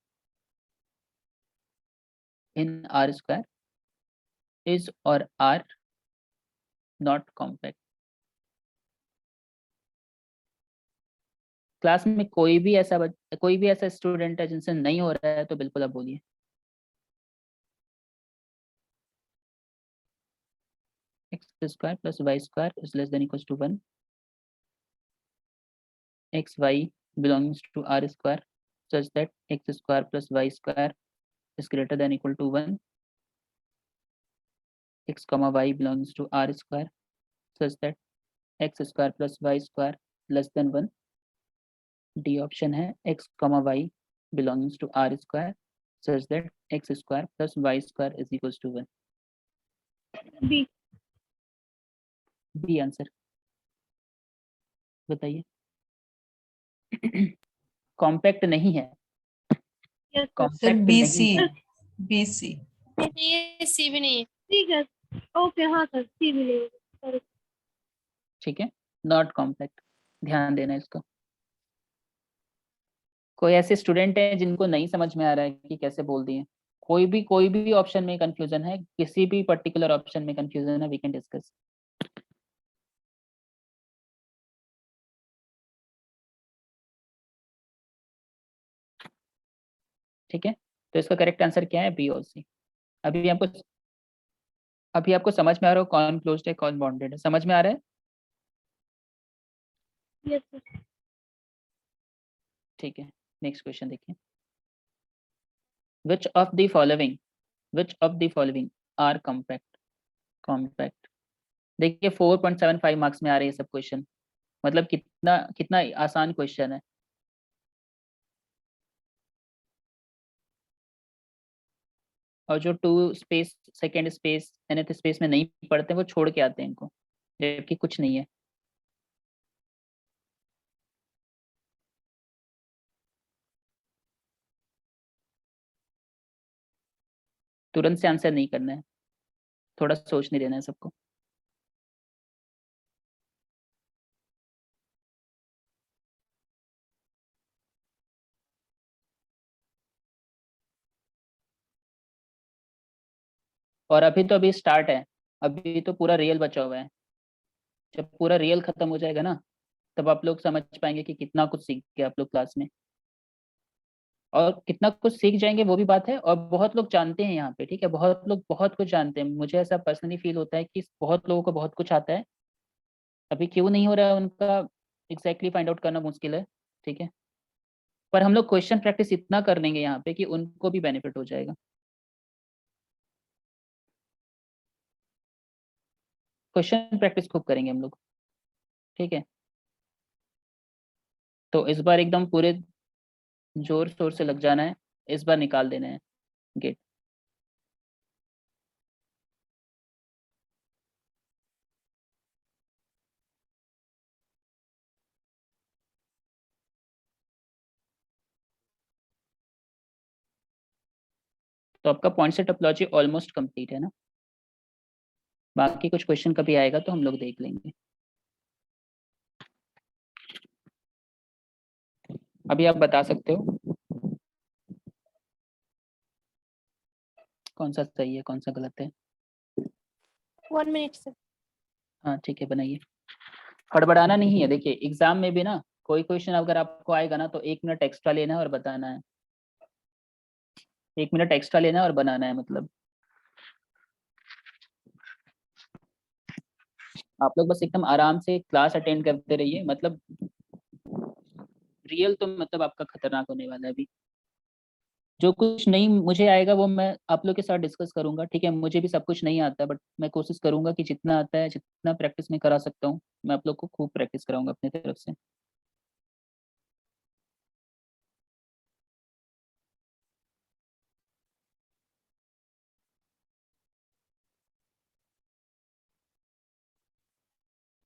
in are square is और आर नॉट कॉम्पैक्ट? क्लास में कोई भी ऐसा स्टूडेंट है जिनसे नहीं हो रहा है तो बिल्कुल आप बोलिए। x square plus y square is less than equals to 1, xy belongs to r square such that x square plus y square is greater than equal to 1, x comma y belongs to r square such that x square plus y square less than 1। D option है x comma y belongs to r square such that x square plus y square is equals to 1। B. B answer बताइए। Compact नहीं है, Yes, sir. Sir compact b नहीं c, है। B c. नहीं, ये C भी नहीं है। ठीक है। ओके, हाँ सर, C भी नहीं है। Sorry. ठीक है, नॉट कॉम्पैक्ट, ध्यान देना इसको। कोई ऐसे स्टूडेंट है जिनको नहीं समझ में आ रहा है कि कैसे बोल दिए? कोई भी ऑप्शन में कंफ्यूजन है, किसी भी पर्टिकुलर ऑप्शन में कंफ्यूजन है, वी कैन डिस्कस। ठीक है, तो इसका करेक्ट आंसर क्या है, बी और सी। अभी आपको अभी आपको समझ में आ रहा है कौन क्लोज्ड है कौन बाउंडेड है, समझ में आ रहा है? Yes, sir. ठीक है, नेक्स्ट क्वेश्चन देखिए। Which of the following are compact? देखिए 4.75 मार्क्स में आ रही है सब क्वेश्चन, मतलब कितना कितना आसान क्वेश्चन है। और जो two space second space nth space में नहीं पढ़ते वो छोड़ के आते हैं इनको, जबकि कुछ नहीं है। तुरंत से आंसर नहीं करना है, थोड़ा सोचने देना है सबको। और अभी स्टार्ट है, अभी तो पूरा रियल बचा हुआ है। जब पूरा रियल खत्म हो जाएगा ना, तब आप लोग समझ पाएंगे कि कितना कुछ सीख गए आप लोग क्लास में। और कितना कुछ सीख जाएंगे वो भी बात है, और बहुत लोग जानते हैं यहाँ पे, ठीक है, बहुत लोग बहुत कुछ जानते हैं। मुझे ऐसा पर्सनली फील होता है कि बहुत लोगों को बहुत कुछ आता है, अभी क्यों नहीं हो रहा है उनका एग्जैक्टली फाइंड आउट करना मुश्किल है, ठीक है। पर हम लोग क्वेश्चन प्रैक्टिस इतना कर लेंगे यहाँ पे कि उनको भी बेनिफिट हो जाएगा। क्वेश्चन प्रैक्टिस खूब करेंगे हम लोग, ठीक है। तो इस बार एकदम पूरे जोर शोर से लग जाना है, इस बार निकाल देना है गेट। तो आपका पॉइंट से टोपोलॉजी ऑलमोस्ट कंप्लीट है ना। बाकी कुछ क्वेश्चन कभी आएगा तो हम लोग देख लेंगे। अभी आप बता सकते हो कौन सा सही है कौन सा गलत है। 1 मिनट सर। हाँ ठीक है, बनाइए। हड़बड़ाना नहीं है। देखिए एग्जाम में भी ना कोई क्वेश्चन अगर आपको आएगा ना तो 1 मिनट एक्स्ट्रा लेना है और बताना है। 1 मिनट एक्स्ट्रा लेना है और बनाना है। मतलब आप लोग बस एकदम आराम से क्लास अटेंड करते रहिए। मतलब रियल तो मतलब आपका खतरनाक होने वाला है अभी। जो कुछ नहीं मुझे आएगा वो मैं आप लोग के साथ डिस्कस करूंगा, ठीक है। मुझे भी सब कुछ नहीं आता, बट मैं कोशिश करूंगा कि जितना आता है, जितना प्रैक्टिस में करा सकता हूँ, मैं आप लोग को खूब प्रैक्टिस कराऊंगा अपनी तरफ से।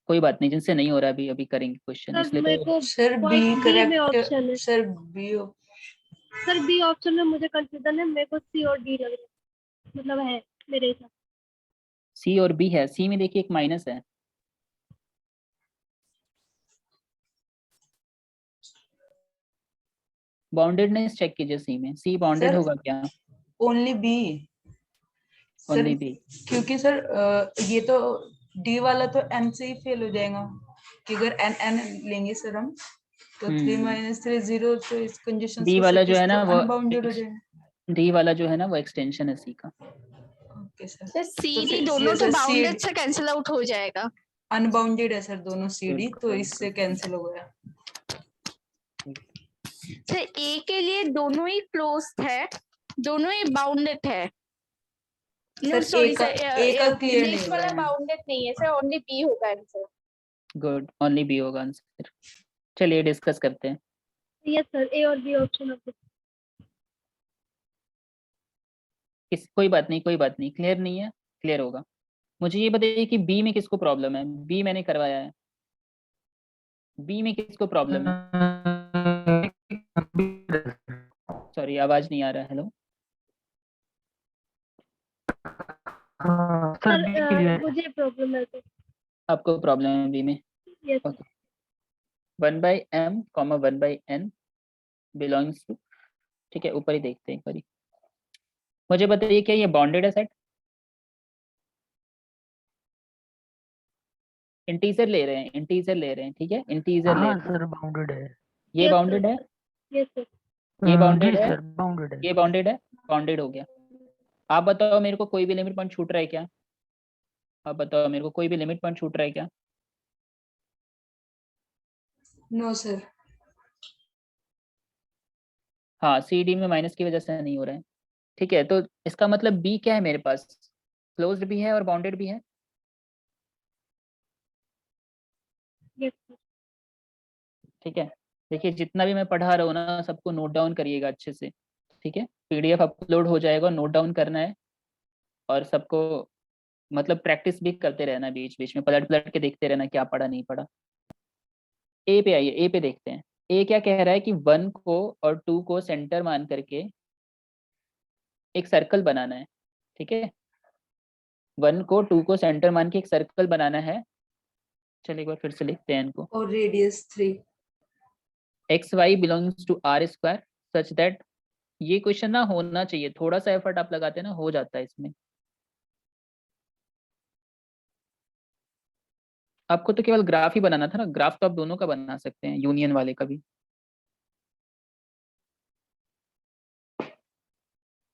कोई बात नहीं, जिनसे नहीं हो रहा अभी अभी करेंगे क्वेश्चन, सर इसलिए मेरे तो को सर बी पॉइंट बी में ऑप्शन करेक्ट। है। Sir b sir b option में मुझे कंफ्यूजन है, मेरे को सी और डी लग रहा है, मतलब है मेरे हिसाब। सी और बी है। सी में देखिए एक माइनस है। बाउंडेडनेस चेक कीजिए सी में। सी बाउंडेड सर होगा क्या? Only b sir, only b. क्योंकि सर ये तो डी वाला तो एन से ही फेल हो जाएगा कि अगर एन एन लेंगे सर हम तो 3 - 3 0, तो इस कंडीशन डी को वाला जो है तो ना वो अनबाउंडेड हो जाएगा। डी वाला जो है ना वो एक्सटेंशन है सी का। ओके सर, सर सी तो डी फिर दोनों ये तो सर बाउंडेड से कैंसिल आउट हो जाएगा। अनबाउंडेड है सर दोनों सीडी, तो बिल्कुल, इससे कैंसिल हो गया। सर ए के लिए दोनों ही क्लोज्ड है, दोनों ही बाउंडेड है। नो सर सॉरी ए का क्लियर नहीं नेक्स्ट हुआ वाला है। बाउंडेड नहीं है सर, ओनली बी होगा आंसर। गुड, ओनली बी होगा आंसर। चलिए डिस्कस करते हैं। यस सर, ए और बी ऑप्शन ऑफ कोई बात नहीं, कोई बात नहीं, क्लियर नहीं है, क्लियर होगा। मुझे ये बताइए कि बी में किसको प्रॉब्लम है? बी मैंने करवाया है। बी में किसको प्रॉब्लम है? सॉरी आवाज नहीं आ रहा है। हेलो हाँ सर सर, बी के लिए मुझे प्रॉब्लम है सर। आपको प्रॉब्लम है बी में? Yes okay. 1/m, 1/n belongs to, ठीक है, ऊपर ही देखते हैं एक बारी। मुझे बताइए क्या ये बॉन्डेड है सेट? इंटीजर ले रहे हैं, इंटीजर ले रहे हैं, ठीक है, इंटीजर ले हाँ रहे हैं। सर बाउंडेड है। ये यस बाउंडेड है, सर। Yes sir. ये जी बाउंडेड है, सर बाउंडेड है। ये बाउंडेड है, बाउंडेड हो गया। आप बताओ मेरे को कोई भी लिमिट पॉइंट छूट रहा है क्या? आप बताओ मेरे को कोई भी लिमिट पॉइंट छूट रहा है क्या? No sir. हाँ सी डी में माइनस की वजह से नहीं हो रहा है, ठीक है। तो इसका मतलब बी क्या है मेरे पास? क्लोज्ड भी है और बाउंडेड भी है। Yes sir. ठीक है, देखिए जितना भी मैं पढ़ा रहा हूँ ना सबको नोट डाउन करिएगा अच्छे से, ठीक है। पीडीएफ अपलोड हो जाएगा, नोट डाउन करना है और सबको मतलब प्रैक्टिस भी करते रहना, बीच बीच में पलट पलट के देखते रहना क्या पढ़ा नहीं पढ़ा। ए पे आइए, ए पे देखते हैं। ए क्या कह रहा है कि 1 को और 2 को सेंटर मान करके एक सर्कल बनाना है, ठीक है। 1 को 2 को सेंटर मान के एक सर्कल बनाना है। चलिए एक बार फिर से लिखते हैं इनको। और radius 3। X y belongs to are square such that, ये क्वेश्चन ना होना चाहिए, थोड़ा सा एफर्ट आप लगाते हैं ना हो जाता है इसमें। आपको तो केवल ग्राफ ही बनाना था ना, ग्राफ तो आप दोनों का बना सकते हैं, यूनियन वाले का भी।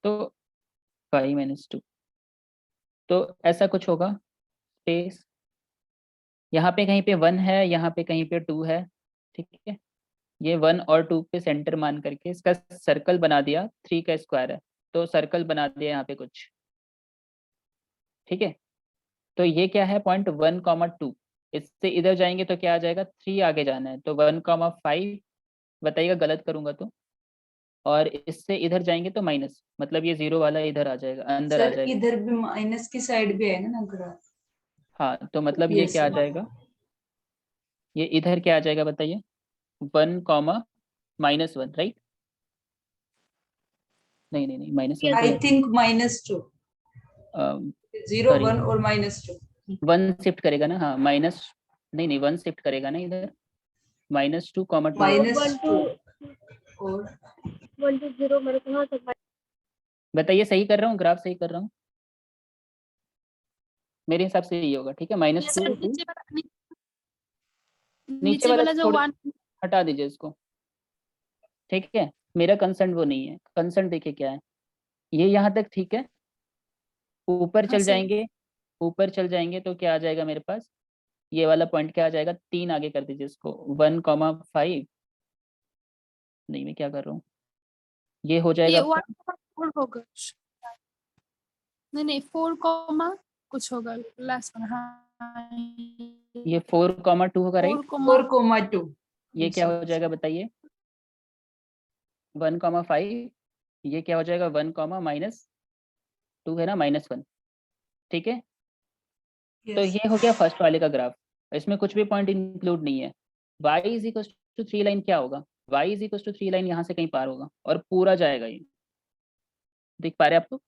तो 5 - 2, तो ऐसा कुछ होगा। स्पेस यहाँ पे कहीं पे 1 है, यहाँ पे कहीं पे 2 है, ठीक है। ये 1 और 2 पे सेंटर मान करके इसका सर्कल बना दिया, 3 का स्क्वायर है तो सर्कल बना दिया यहाँ पे कुछ, ठीक है। तो ये क्या है पॉइंट 1,2, इससे इधर जाएंगे तो क्या आ जाएगा 3 आगे जाना है तो 1,5, बताइएगा गलत करूंगा तो। और इससे इधर जाएंगे तो माइनस, मतलब ये 0 वाला इधर आ जाएगा, अंदर आ सर जाएगा। इधर भी माइनस की साइड भी है ना ग्राफ। हाँ तो मतलब ये क्या आ जाएगा, ये इधर क्या आ जाएगा बताइए, 1,-1, राइट? नहीं नहीं नहीं, -1 आई तो थिंक -2, 0 सॉरी 1 और -2। 1 शिफ्ट करेगा ना, हाँ माइनस नहीं 1 शिफ्ट करेगा ना इधर, -2, -2 -2 और 1 to 0 मेरे को हाँ सब बताइए सही कर रहा हूँ, ग्राफ सही कर रहा हूँ? मेरे हिसाब से यही होगा, ठीक है। ये सर -2 नीचे वाला जो थोड़ा 1 हटा दीजिए इसको, ठीक है। मेरा कंसर्न वो नहीं है, कंसर्न देखिए क्या है, ये यहाँ तक ठीक है। ऊपर हाँ चल सर जाएंगे, ऊपर चल जाएंगे तो क्या आ जाएगा मेरे पास, ये वाला पॉइंट क्या आ जाएगा, 3 आगे कर दीजिए इसको, 1,5 नहीं मैं क्या कर रहा हूँ, ये हो जाएगा ये आपका 1,4 होगा, नहीं 4, कुछ होगा लास्ट में, हाँ ये 4,2 होगा राइट। 4,2 ये क्या हो जाएगा बताइए, 1,5 ये क्या हो जाएगा, 1, -2 है ना, -1, ठीक है। तो यस ये हो गया फर्स्ट वाले का ग्राफ, इसमें कुछ भी पॉइंट इंक्लूड नहीं है। y = 3 लाइन क्या होगा, y = 3 लाइन यहाँ से कहीं पार होगा और पूरा जाएगा ये, देख पा रहे हैं आप तो,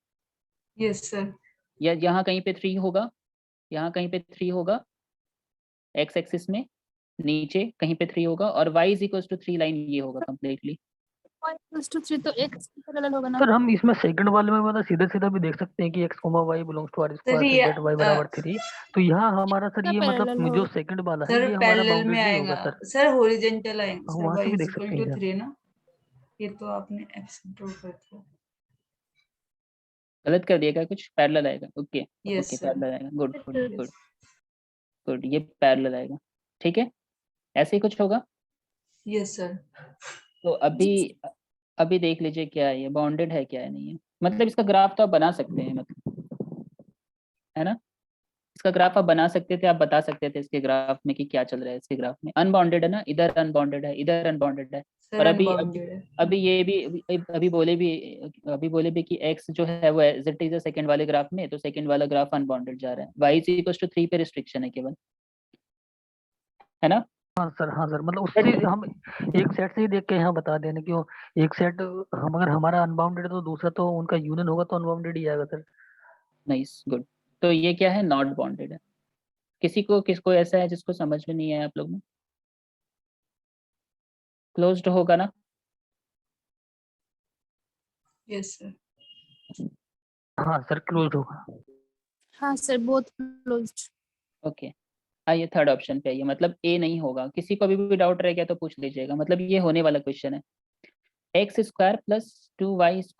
यस सर या यहाँ कहीं पे 3 होगा, यहाँ कहीं पे 3 होगा x एक्सिस में, नीचे कहीं पे 3 होगा और y = 3 लाइन ये होगा कम्प्लीटली। y = 3 तो x की पैरेलल होगा ना। सर हम इसमें सेकंड वाले में मतलब सीधा सीधा भी देख सकते हैं कि x, y belongs to r sir square ये गेट y बराबर 3। तो यहाँ हमारा सर क्या ये पैरेलल मतलब जो होगा? सेकंड वाला है सर ये हमारा पैरेलल में बाउंडेड नहीं आएगा होगा सर, सर, हॉरिजॉन्टल आएगा सर, वहां से y भी देख सकते हैं = क्या? 3 ना, ये तो आपने x ड्रॉ कर दिया। गलत कर दिया क्या कुछ, पैरेलल आएगा, okay yes okay sir parallel आएगा, good good good yes good, ये पैरेलल आएगा, ठीक है, ऐसे ही कुछ होगा। यस सर तो अभी अभी देख लीजिए क्या है, ये बाउंडेड है क्या है नहीं है, मतलब इसका ग्राफ तो आप बना सकते हैं, मतलब है ना, इसका ग्राफ आप बना सकते थे, आप बता सकते थे इसके ग्राफ में कि क्या चल रहा है, इसके ग्राफ में अनबाउंडेड है ना, इधर अनबाउंडेड है, इधर अनबाउंडेड है। सर और अनबाउंडेड है। अभी ये भी अभी बोले भी कि x जो है वो एज इट इज सेकंड वाले ग्राफ में, तो सेकंड वाला ग्राफ अनबाउंडेड जा रहा है, y = 3 पे रिस्ट्रिक्शन है केवल, है ना। हाँ सर मतलब उससे बट हम एक सेट से ही देख के यहाँ बता देना क्यों, एक सेट हम अगर हमारा अनबाउंडेड है तो दूसरा तो उनका यूनियन होगा तो अनबाउंडेड ही आएगा सर। नाइस गुड, तो ये क्या है, नॉट बाउंडेड है। किसको ऐसा है जिसको समझ में नहीं आया आप लोग में, क्लोज्ड होगा ना। यस सर हाँ सर क्लोज होगा। हाँ सर बोथ क्लोज्ड। ओके आइए थर्ड ऑप्शन पे आइए, मतलब ए नहीं होगा, किसी को भी डाउट रह गया तो पूछ लीजिएगा, मतलब ये होने वाला क्वेश्चन है। x² + 2y² =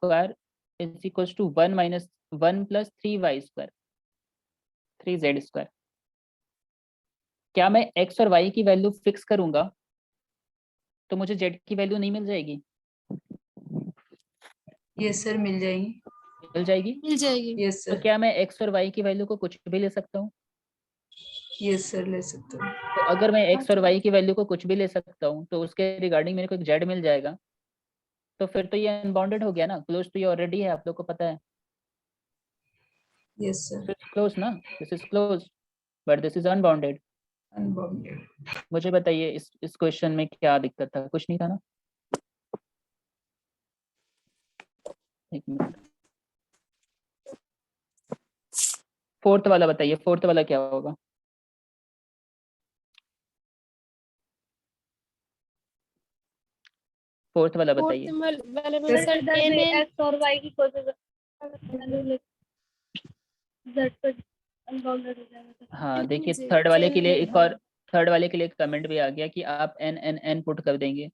1 - 1 + 3y², 3z²। क्या मैं x और y की वैल्यू फिक्स करूंगा तो मुझे z की वैल्यू नहीं मिल जाएगी, यस सर मिल जाएंगी। मिल जाएगी। मिल जाएगी। यस तो सर क्या मैं x और y की वैल्यू को कुछ भी ले सकता हूँ, यस सर ले सकते हो। तो अगर मैं x और y की वैल्यू को कुछ भी ले सकता हूँ तो उसके रिगार्डिंग मेरे को एक z मिल जाएगा, तो फिर तो ये अनबाउंडेड हो गया ना, क्लोज तो ये ऑलरेडी है, आप लोग को पता है, यस सर क्लोज ना, this is close but this is unbounded. Unbounded. मुझे बताइए इस क्वेश्चन में क्या दिक्कत था, कुछ नहीं था ना। एक मिनट, फोर्थ वाला बताइए, फोर्थ वाला क्या होगा, फोर्थ वाला फोर्थ बताइए। वाले में सर इधर भी n x और y की कोई भी z पर अनबाउंडेड हो जाएगा। हाँ देखिए जी, थर्ड वाले के लिए n एक और, थर्ड वाले के लिए एक कमेंट भी आ गया कि आप n पुट कर देंगे,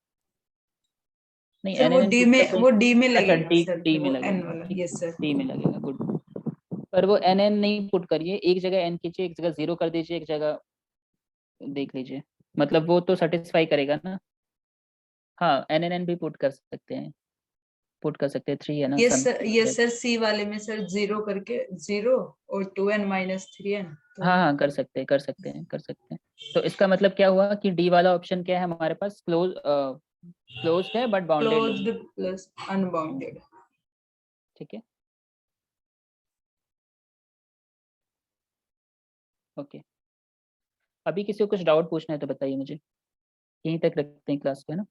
नहीं सर वो n डी पुट कर में, वो देंगे, डी में अच्छा लगेगा सर, डी में वो एन लगेगा, वाला। ठीक यस सर डी में लगेगा, गुड। पर वो n नहीं पुट करिए, एक जगह n कीजिए, एक जगह 0 कर दीजिए, एक जगह देख लीजिए, मतलब वो तो सेटिस्फाई करेगा ना। हाँ n भी पुट कर सकते हैं, पुट कर सकते हैं, 3 है ना यस सर सी वाले में सर 0 करके 0 और 2n - 3n। हाँ हाँ कर सकते हैं, कर सकते हैं, कर सकते हैं। तो इसका मतलब क्या हुआ कि डी वाला ऑप्शन क्या है हमारे पास, क्लोज है बट बाउंडेड नहीं क्लोज्ड है, प्लस अनबाउंडेड। ठीक है ओके। अभी किसी को कुछ डाउट पूछना है तो बताइए मुझे, यहीं तक रखते हैं क्लास को, है ना।